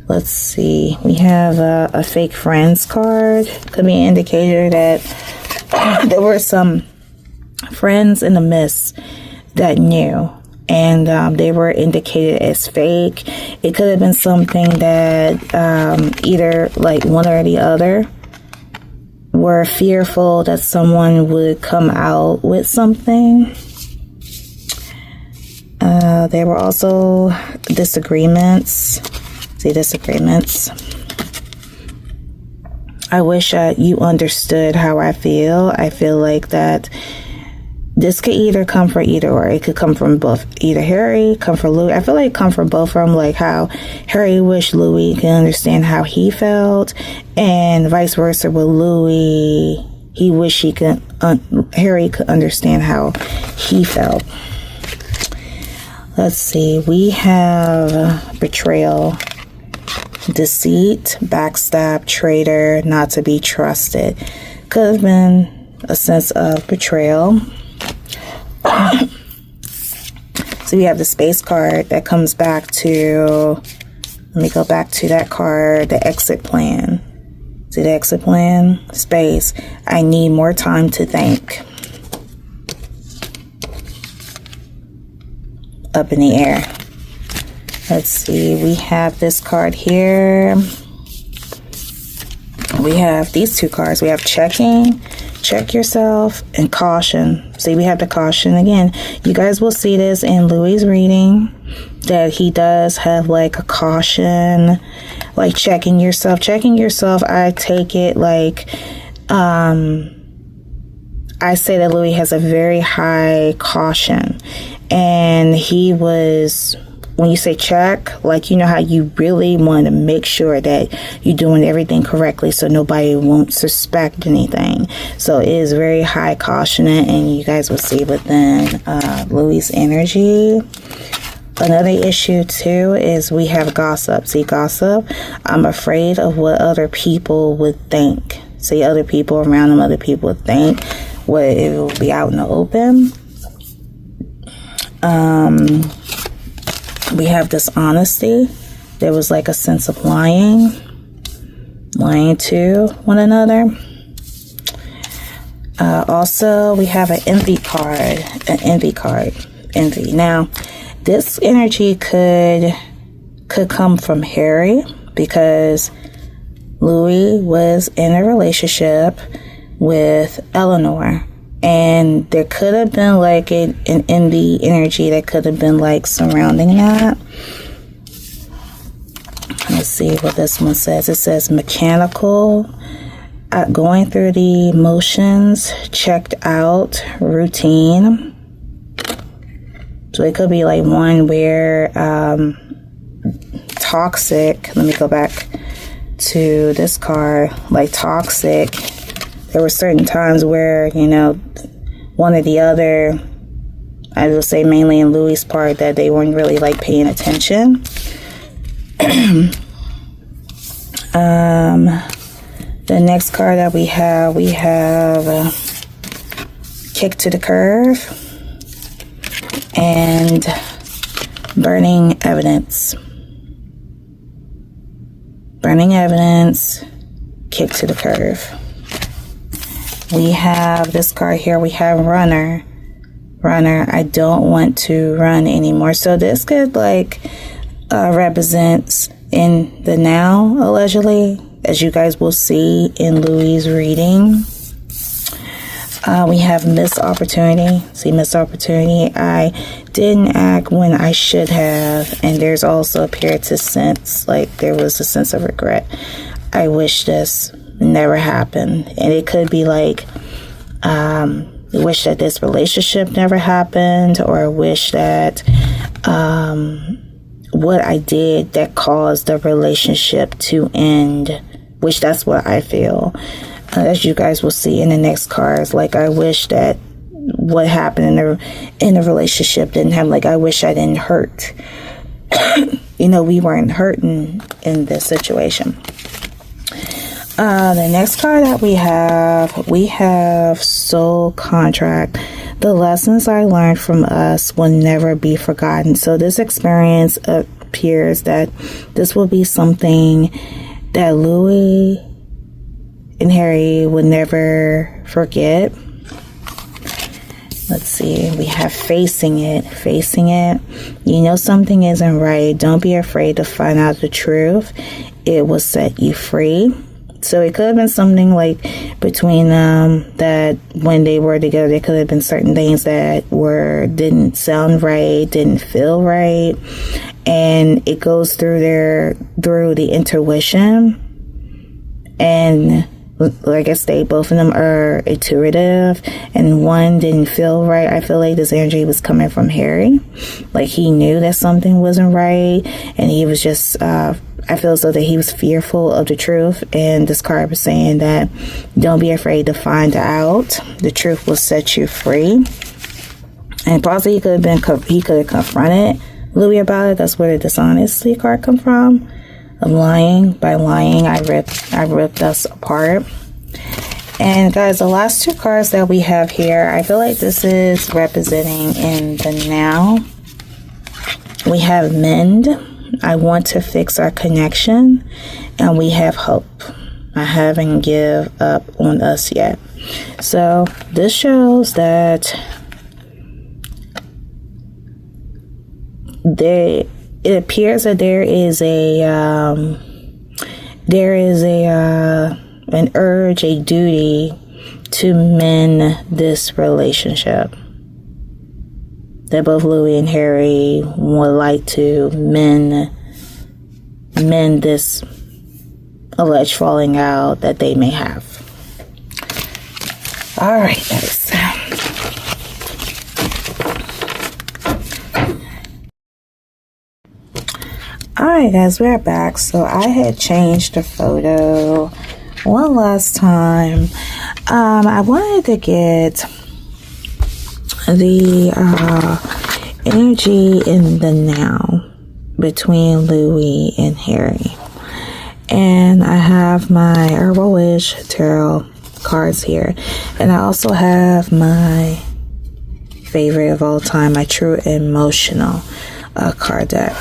Speaker 1: let's see, we have a fake friends card. Could be an indicator that there were some friends in the midst that knew, and they were indicated as fake. It could have been something that either like one or the other were fearful that someone would come out with something. There were also disagreements. See, disagreements. I wish you understood how I feel. I feel like that this could either come from either or. It could come from both. Either Harry, come from Louis. I feel like it come from both of them. Like how Harry wished Louis could understand how he felt, and vice versa with Louis. He wished Harry could understand how he felt. Let's see. We have betrayal, deceit, backstab, traitor, not to be trusted. Could have been a sense of betrayal. So we have the space card that comes back to, let me go back to that card, the exit plan. See the exit plan? Space. I need more time to think. Up in the air. Let's see, we have this card here. We have these two cards. We have checking, check yourself, and caution. See, we have the caution again. You guys will see this in Louis' reading, that he does have like a caution, like checking yourself. Checking yourself, I take it like, I say that Louis has a very high caution. And he was, when you say check, like, you know how you really want to make sure that you're doing everything correctly so nobody won't suspect anything. So it is very high caution, and you guys will see within Louis' energy. Another issue too is we have gossip. See, gossip, I'm afraid of what other people would think. See, other people around him, other people would think, what it will be out in the open. We have dishonesty. There was like a sense of lying to one another. Also, we have an envy card. Envy. Now, this energy could come from Harry, because Louis was in a relationship with Eleanor, and there could have been like an envy energy that could have been like surrounding that. Let's see what this one says. It says mechanical, going through the motions, checked out, routine. So it could be like one where toxic. Let me go back to this card. Like toxic. There were certain times where, you know, one or the other, I will say mainly in Louis' part, that they weren't really like paying attention. The next card that we have kick to the curve and burning evidence. Burning evidence, kick to the curve. We have this card here. We have runner. I don't want to run anymore. So this could like represents in the now, allegedly, as you guys will see in Louis' reading. We have missed opportunity. See, missed opportunity. I didn't act when I should have. And there's also appeared to sense, like there was a sense of regret. I wish this never happened. And it could be like, wish that this relationship never happened, or wish that what I did that caused the relationship to end, which that's what I feel. As you guys will see in the next cards, like I wish that what happened in the relationship didn't happen. Like I wish I didn't hurt. You know, we weren't hurting in this situation. The next card that we have soul contract. The lessons I learned from us will never be forgotten. So this experience appears that this will be something that Louis and Harry would never forget. Let's see. We have facing it. You know something isn't right. Don't be afraid to find out the truth. It will set you free. So it could have been something like between them that when they were together, there could have been certain things that didn't sound right, didn't feel right. And it goes through the intuition. And like I say, both of them are intuitive, and one didn't feel right. I feel like this energy was coming from Harry. Like he knew that something wasn't right, and he was just, I feel as though that he was fearful of the truth. And this card was saying that don't be afraid to find out. The truth will set you free. And possibly he could have confronted Louis about it. That's where the dishonesty card come from. Of lying. By lying, I ripped us apart. And guys, the last two cards that we have here, I feel like this is representing in the now. We have mend. I want to fix our connection. And we have hope. I haven't give up on us yet. So this shows that it appears that there is an urge, a duty to mend this relationship. That both Louis and Harry would like to mend this alleged falling out that they may have. All right, guys. Alright guys, we're back. So I had changed the photo one last time. I wanted to get the energy in the now between Louis and Harry. And I have my Herbal Wish tarot cards here. And I also have my favorite of all time, my True Emotional card deck.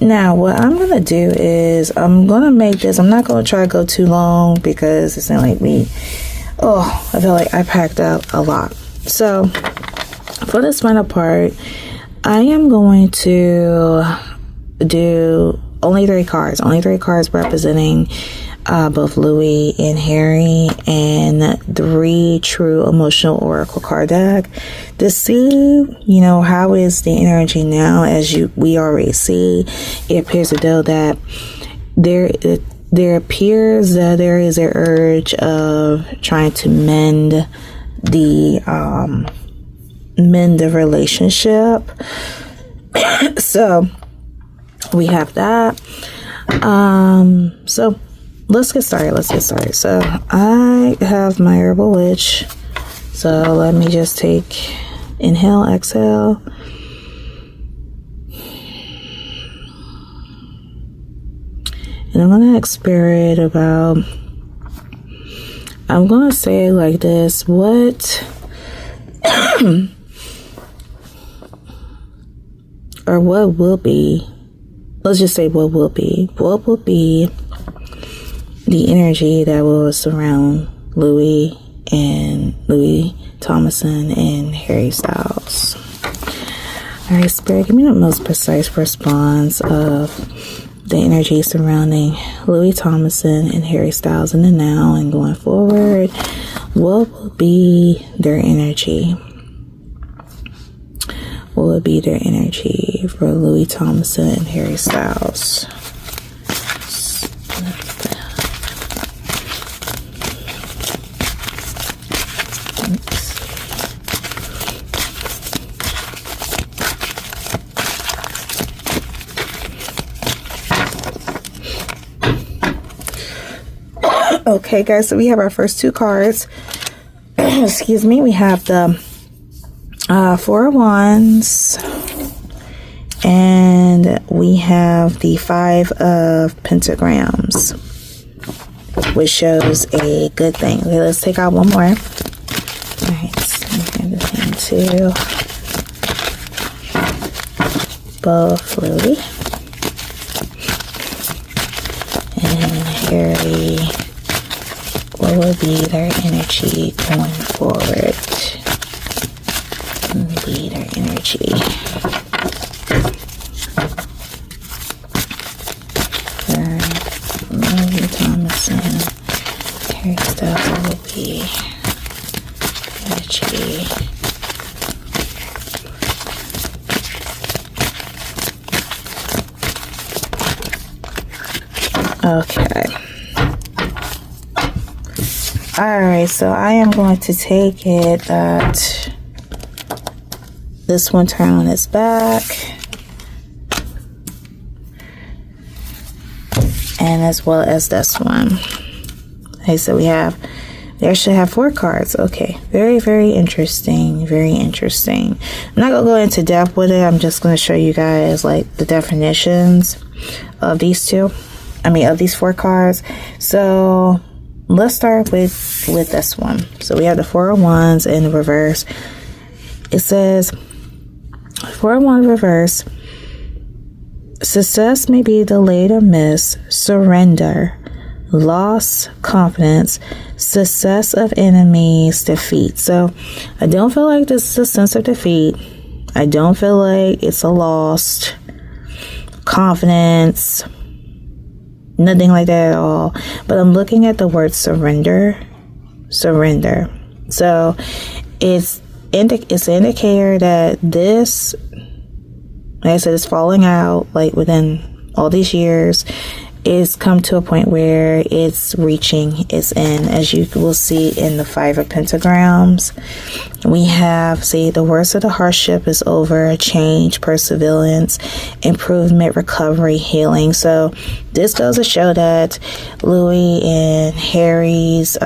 Speaker 1: Now, what I'm going to do is I'm going to make this, I'm not going to try to go too long because it's not like I feel like I packed up a lot. So, for this final part, I am going to do only three cards representing both Louis and Harry, and 3 true emotional oracle card deck to see, how is the energy now. As we already see, it appears as though that there appears that there is an urge of trying to mend the relationship. So we have that. So let's get started. So I have my Herbal Witch. So let me just inhale, exhale. And I'm going to experiment about, I'm going to say it like this, what, or what will be, let's just say what will be the energy that will surround Louis Tomlinson and Harry Styles. All right, Spirit, give me the most precise response of the energy surrounding Louis Tomlinson and Harry Styles in the now and going forward. What will be their energy? What will be their energy for Louis Tomlinson and Harry Styles? Okay, guys, so we have our first 2 cards. Excuse me. We have the 4 of Wands, and we have the 5 of Pentagrams, which shows a good thing. Okay, let's take out one more. All right, so I'm going to hand to both Louis and Harry. What will be their energy going forward? What will be their energy? For Louis Tomlinson, Harry Styles will be energy. Okay. Alright, so I am going to take it that this one turn on its back, and as well as this one. Okay, so there should have 4 cards. Okay, very, very interesting. Very interesting. I'm not gonna go into depth with it. I'm just gonna show you guys like the definitions of these of these 4 cards. So let's start with this one. So we have the 4 of Wands in the reverse. It says 4 of Wands reverse. Success may be delayed or missed. Surrender. Loss, confidence, success of enemies, defeat. So I don't feel like this is a sense of defeat. I don't feel like it's a lost confidence. Nothing like that at all. But I'm looking at the word surrender. Surrender. So it's an indicator that this, like I said, is falling out like within all these years. It's come to a point where it's reaching its end, as you will see in the 5 of Pentagrams. We have, see, the worst of the hardship is over, change, perseverance, improvement, recovery, healing. So this goes to show that Louis and Harry's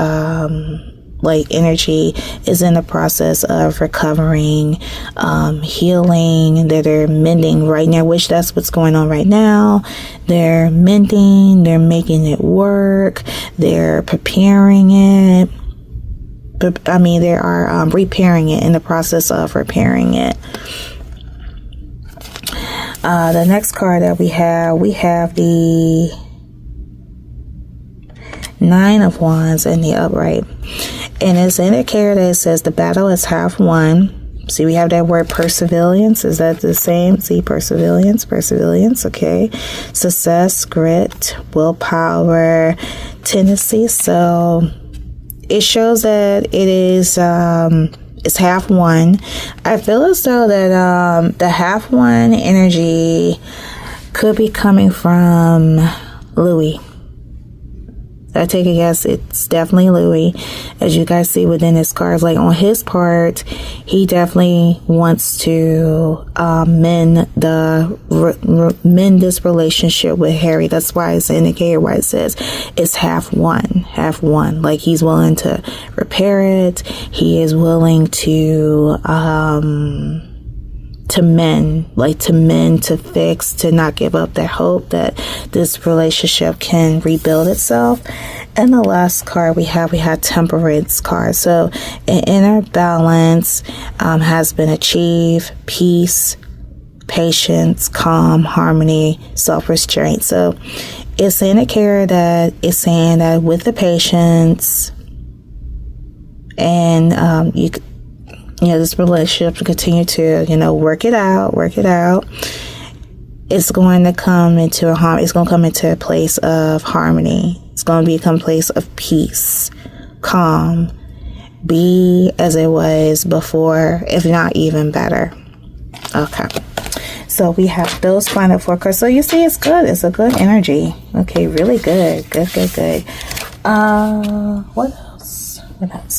Speaker 1: energy is in the process of recovering, healing, that they're mending right now, which that's what's going on right now. They're mending, they're making it work, they're preparing it. They are repairing it, in the process of repairing it. The next card that we have the Nine of Wands in the upright. And it's indicator that it says the battle is half won. See, we have that word perseverance. Is that the same? See, perseverance, okay. Success, grit, willpower, tendency. So it shows that it is it's half won. I feel as though that the half won energy could be coming from Louis. I take a guess it's definitely Louis. As you guys see within his cards, like on his part, he definitely wants to mend this relationship with Harry. That's why it's indicated why it says it's half won. Like he's willing to repair it. He is willing to mend, to fix, to not give up that hope that this relationship can rebuild itself. And the last card we have Temperance card. So an inner balance has been achieved, peace, patience, calm, harmony, self-restraint. So it's an indicator that it's saying that with the patience and this relationship to continue to, work it out. It's going to come into a place of harmony. It's going to become a place of peace, calm, be as it was before, if not even better. Okay. So we have those final 4 cards. So you see, it's good. It's a good energy. Okay, really good. Good. What else?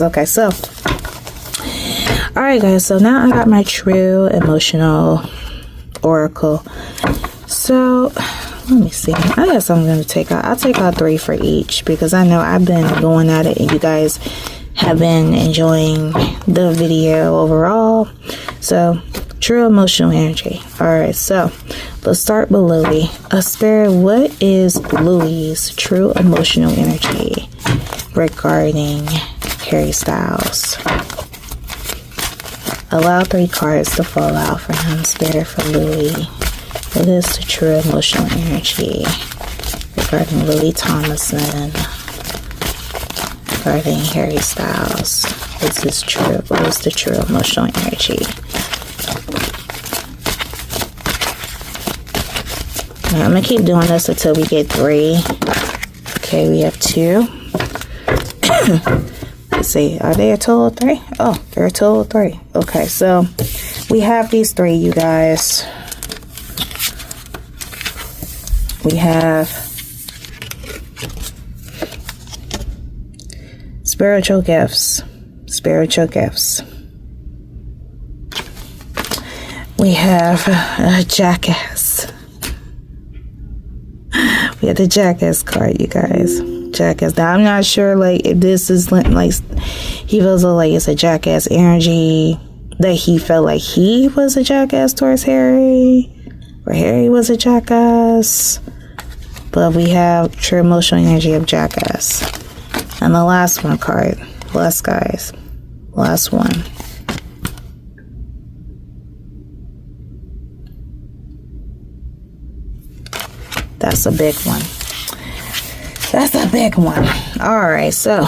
Speaker 1: Okay, so all right, guys, so now I got my true emotional oracle. So let me see. I guess I'm going to take out, I'll take out 3 for each, because I know I've been going at it and you guys have been enjoying the video overall. So true emotional energy. All right, so let's start with Louis. Spirit, what is Louis's true emotional energy regarding Harry Styles? Allow 3 cards to fall out for him, Spirit, for Louis. What is the true emotional energy regarding Louis Tomlinson, regarding Harry Styles? What is the true emotional energy? Right, I'm going to keep doing this until we get 3. Okay, we have 2. Let's see, are they a total of 3? Oh, they're a total of 3. Okay, so we have these 3, you guys. We have spiritual gifts. We have a jackass. We have the jackass card, you guys. Jackass. Now, I'm not sure, like, if this is, like, he feels like it's a jackass energy, that he felt like he was a jackass towards Harry, or Harry was a jackass. But we have true emotional energy of jackass. And the last one card. Last, guys. Last one. That's a big one. That's a big one. All right, so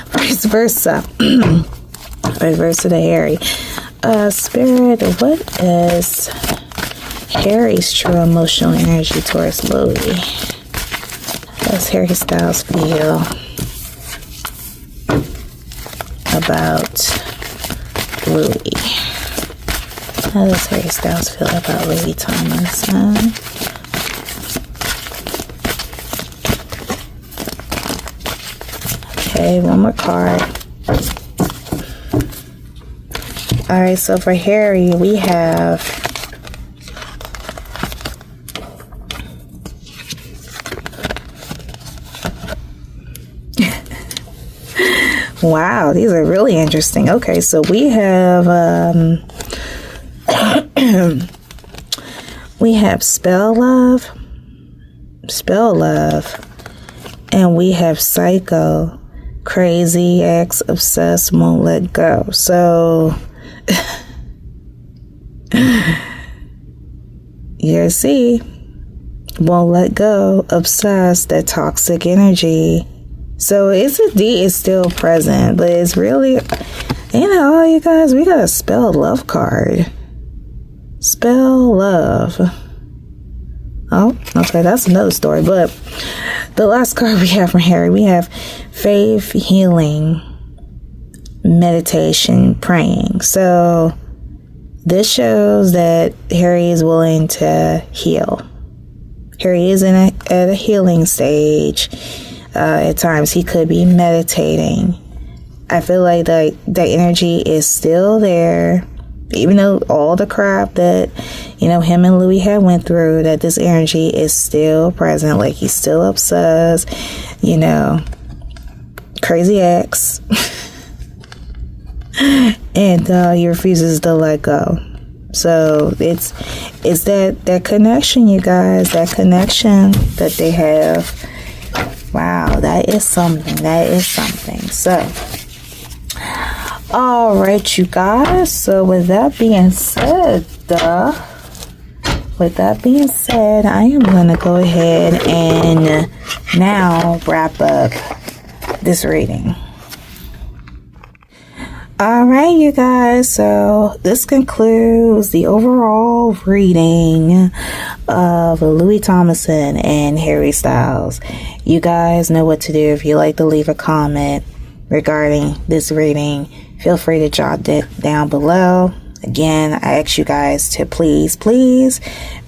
Speaker 1: vice versa. Vice versa to Harry. Spirit, what is Harry's true emotional energy towards Louis? How does Harry Styles feel about Louis? How does Harry Styles feel about Louis Tomlinson? Okay, one more card. All right, so for Harry, we have wow, these are really interesting. Okay, so we have we have spell love, and we have psycho, crazy, ex, obsessed, won't let go. you see, won't let go, obsessed, that toxic energy. So it's still present, but it's really, you guys, we got a spell love card. Spell love. Oh, okay, that's another story. But the last card we have from Harry, we have faith, healing, meditation, praying. So this shows that Harry is willing to heal. Harry is at a healing stage. At times he could be meditating. I feel like the energy is still there. Even though all the crap that, him and Louis had went through, that this energy is still present. Like, he's still obsessed, crazy ex. And he refuses to let go. So it's that connection, you guys, that connection that they have. Wow, that is something. So, all right, you guys. So with that being said, I am going to go ahead and now wrap up this reading. All right, you guys. So this concludes the overall reading of Louis Tomlinson and Harry Styles. You guys know what to do. If you like to leave a comment regarding this reading, feel free to jot it down below. Again, I ask you guys to please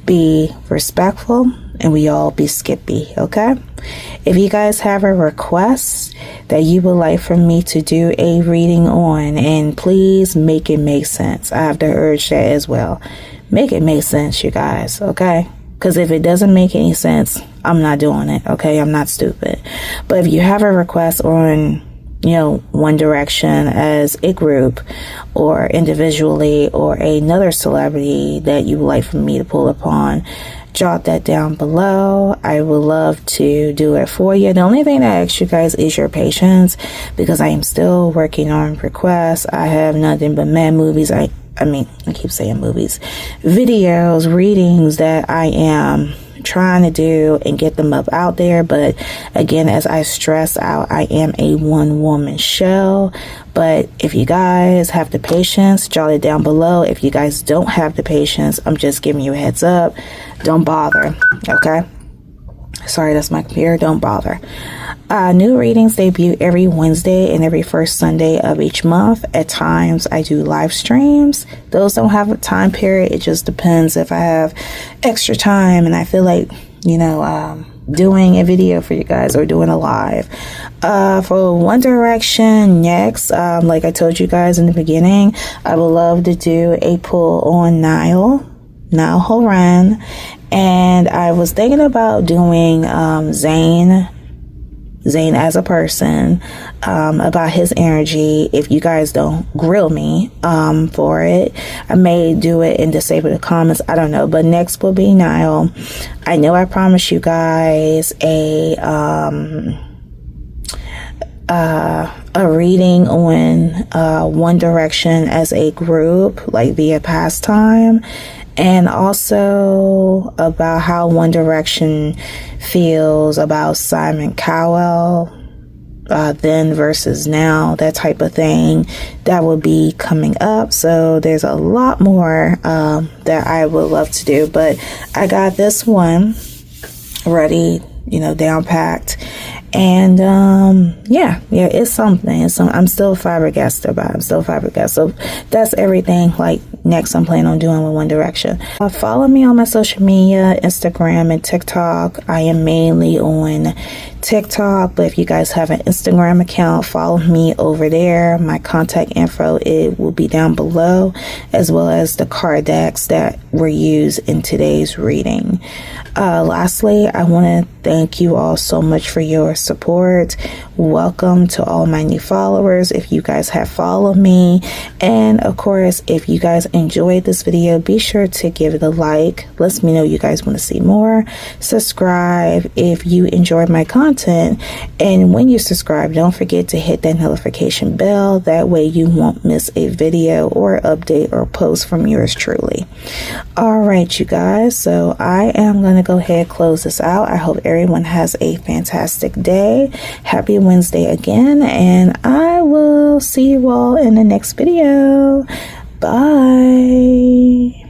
Speaker 1: be respectful and we all be skippy, okay? If you guys have a request that you would like for me to do a reading on, and please make it make sense. I have to urge that as well. Make it make sense, you guys, okay? Because if it doesn't make any sense, I'm not doing it, okay? I'm not stupid. But if you have a request on, One Direction as a group or individually, or another celebrity that you would like for me to pull upon, jot that down below. I would love to do it for you. The only thing that I ask you guys is your patience, because I am still working on requests. I have nothing but mad movies. I keep saying movies, videos, readings that I am trying to do and get them up out there. But again, as I stress out, I am a one-woman show. But if you guys have the patience, jot it down below. If you guys don't have the patience, I'm just giving you a heads up. Don't bother, okay? Sorry, that's my computer. Don't bother. New readings debut every Wednesday and every first Sunday of each month. At times, I do live streams. Those don't have a time period. It just depends if I have extra time and I feel like, doing a video for you guys or doing a live. For One Direction next, like I told you guys in the beginning, I would love to do a pull on niallhoran. And I was thinking about doing Zayn as a person, about his energy. If you guys don't grill me for it, I may do it and disable the comments. I don't know. But next will be Niall. I know I promised you guys a reading on One Direction as a group, like via pastime. And also about how One Direction feels about Simon Cowell, then versus now, that type of thing. That will be coming up. So there's a lot more that I would love to do. But I got this one ready, down packed. And yeah, it's something. I'm still flabbergasted about it. I'm still flabbergasted. So that's everything. Like, next I'm planning on doing with One Direction. Follow me on my social media, Instagram and TikTok. I am mainly on TikTok, but if you guys have an Instagram account, follow me over there. My contact info, it will be down below, as well as the card decks that were used in today's reading. Lastly, I want to thank you all so much for your support. Welcome to all my new followers if you guys have followed me. And of course, if you guys enjoyed this video, be sure to give it a like. Let me know you guys want to see more. Subscribe if you enjoyed my content. And when you subscribe, don't forget to hit that notification bell. That way you won't miss a video or update or post from yours truly. All right, you guys. So I am going to go ahead and close this out. I hope everyone has a fantastic day. Happy Wednesday again, and I will see you all in the next video. Bye.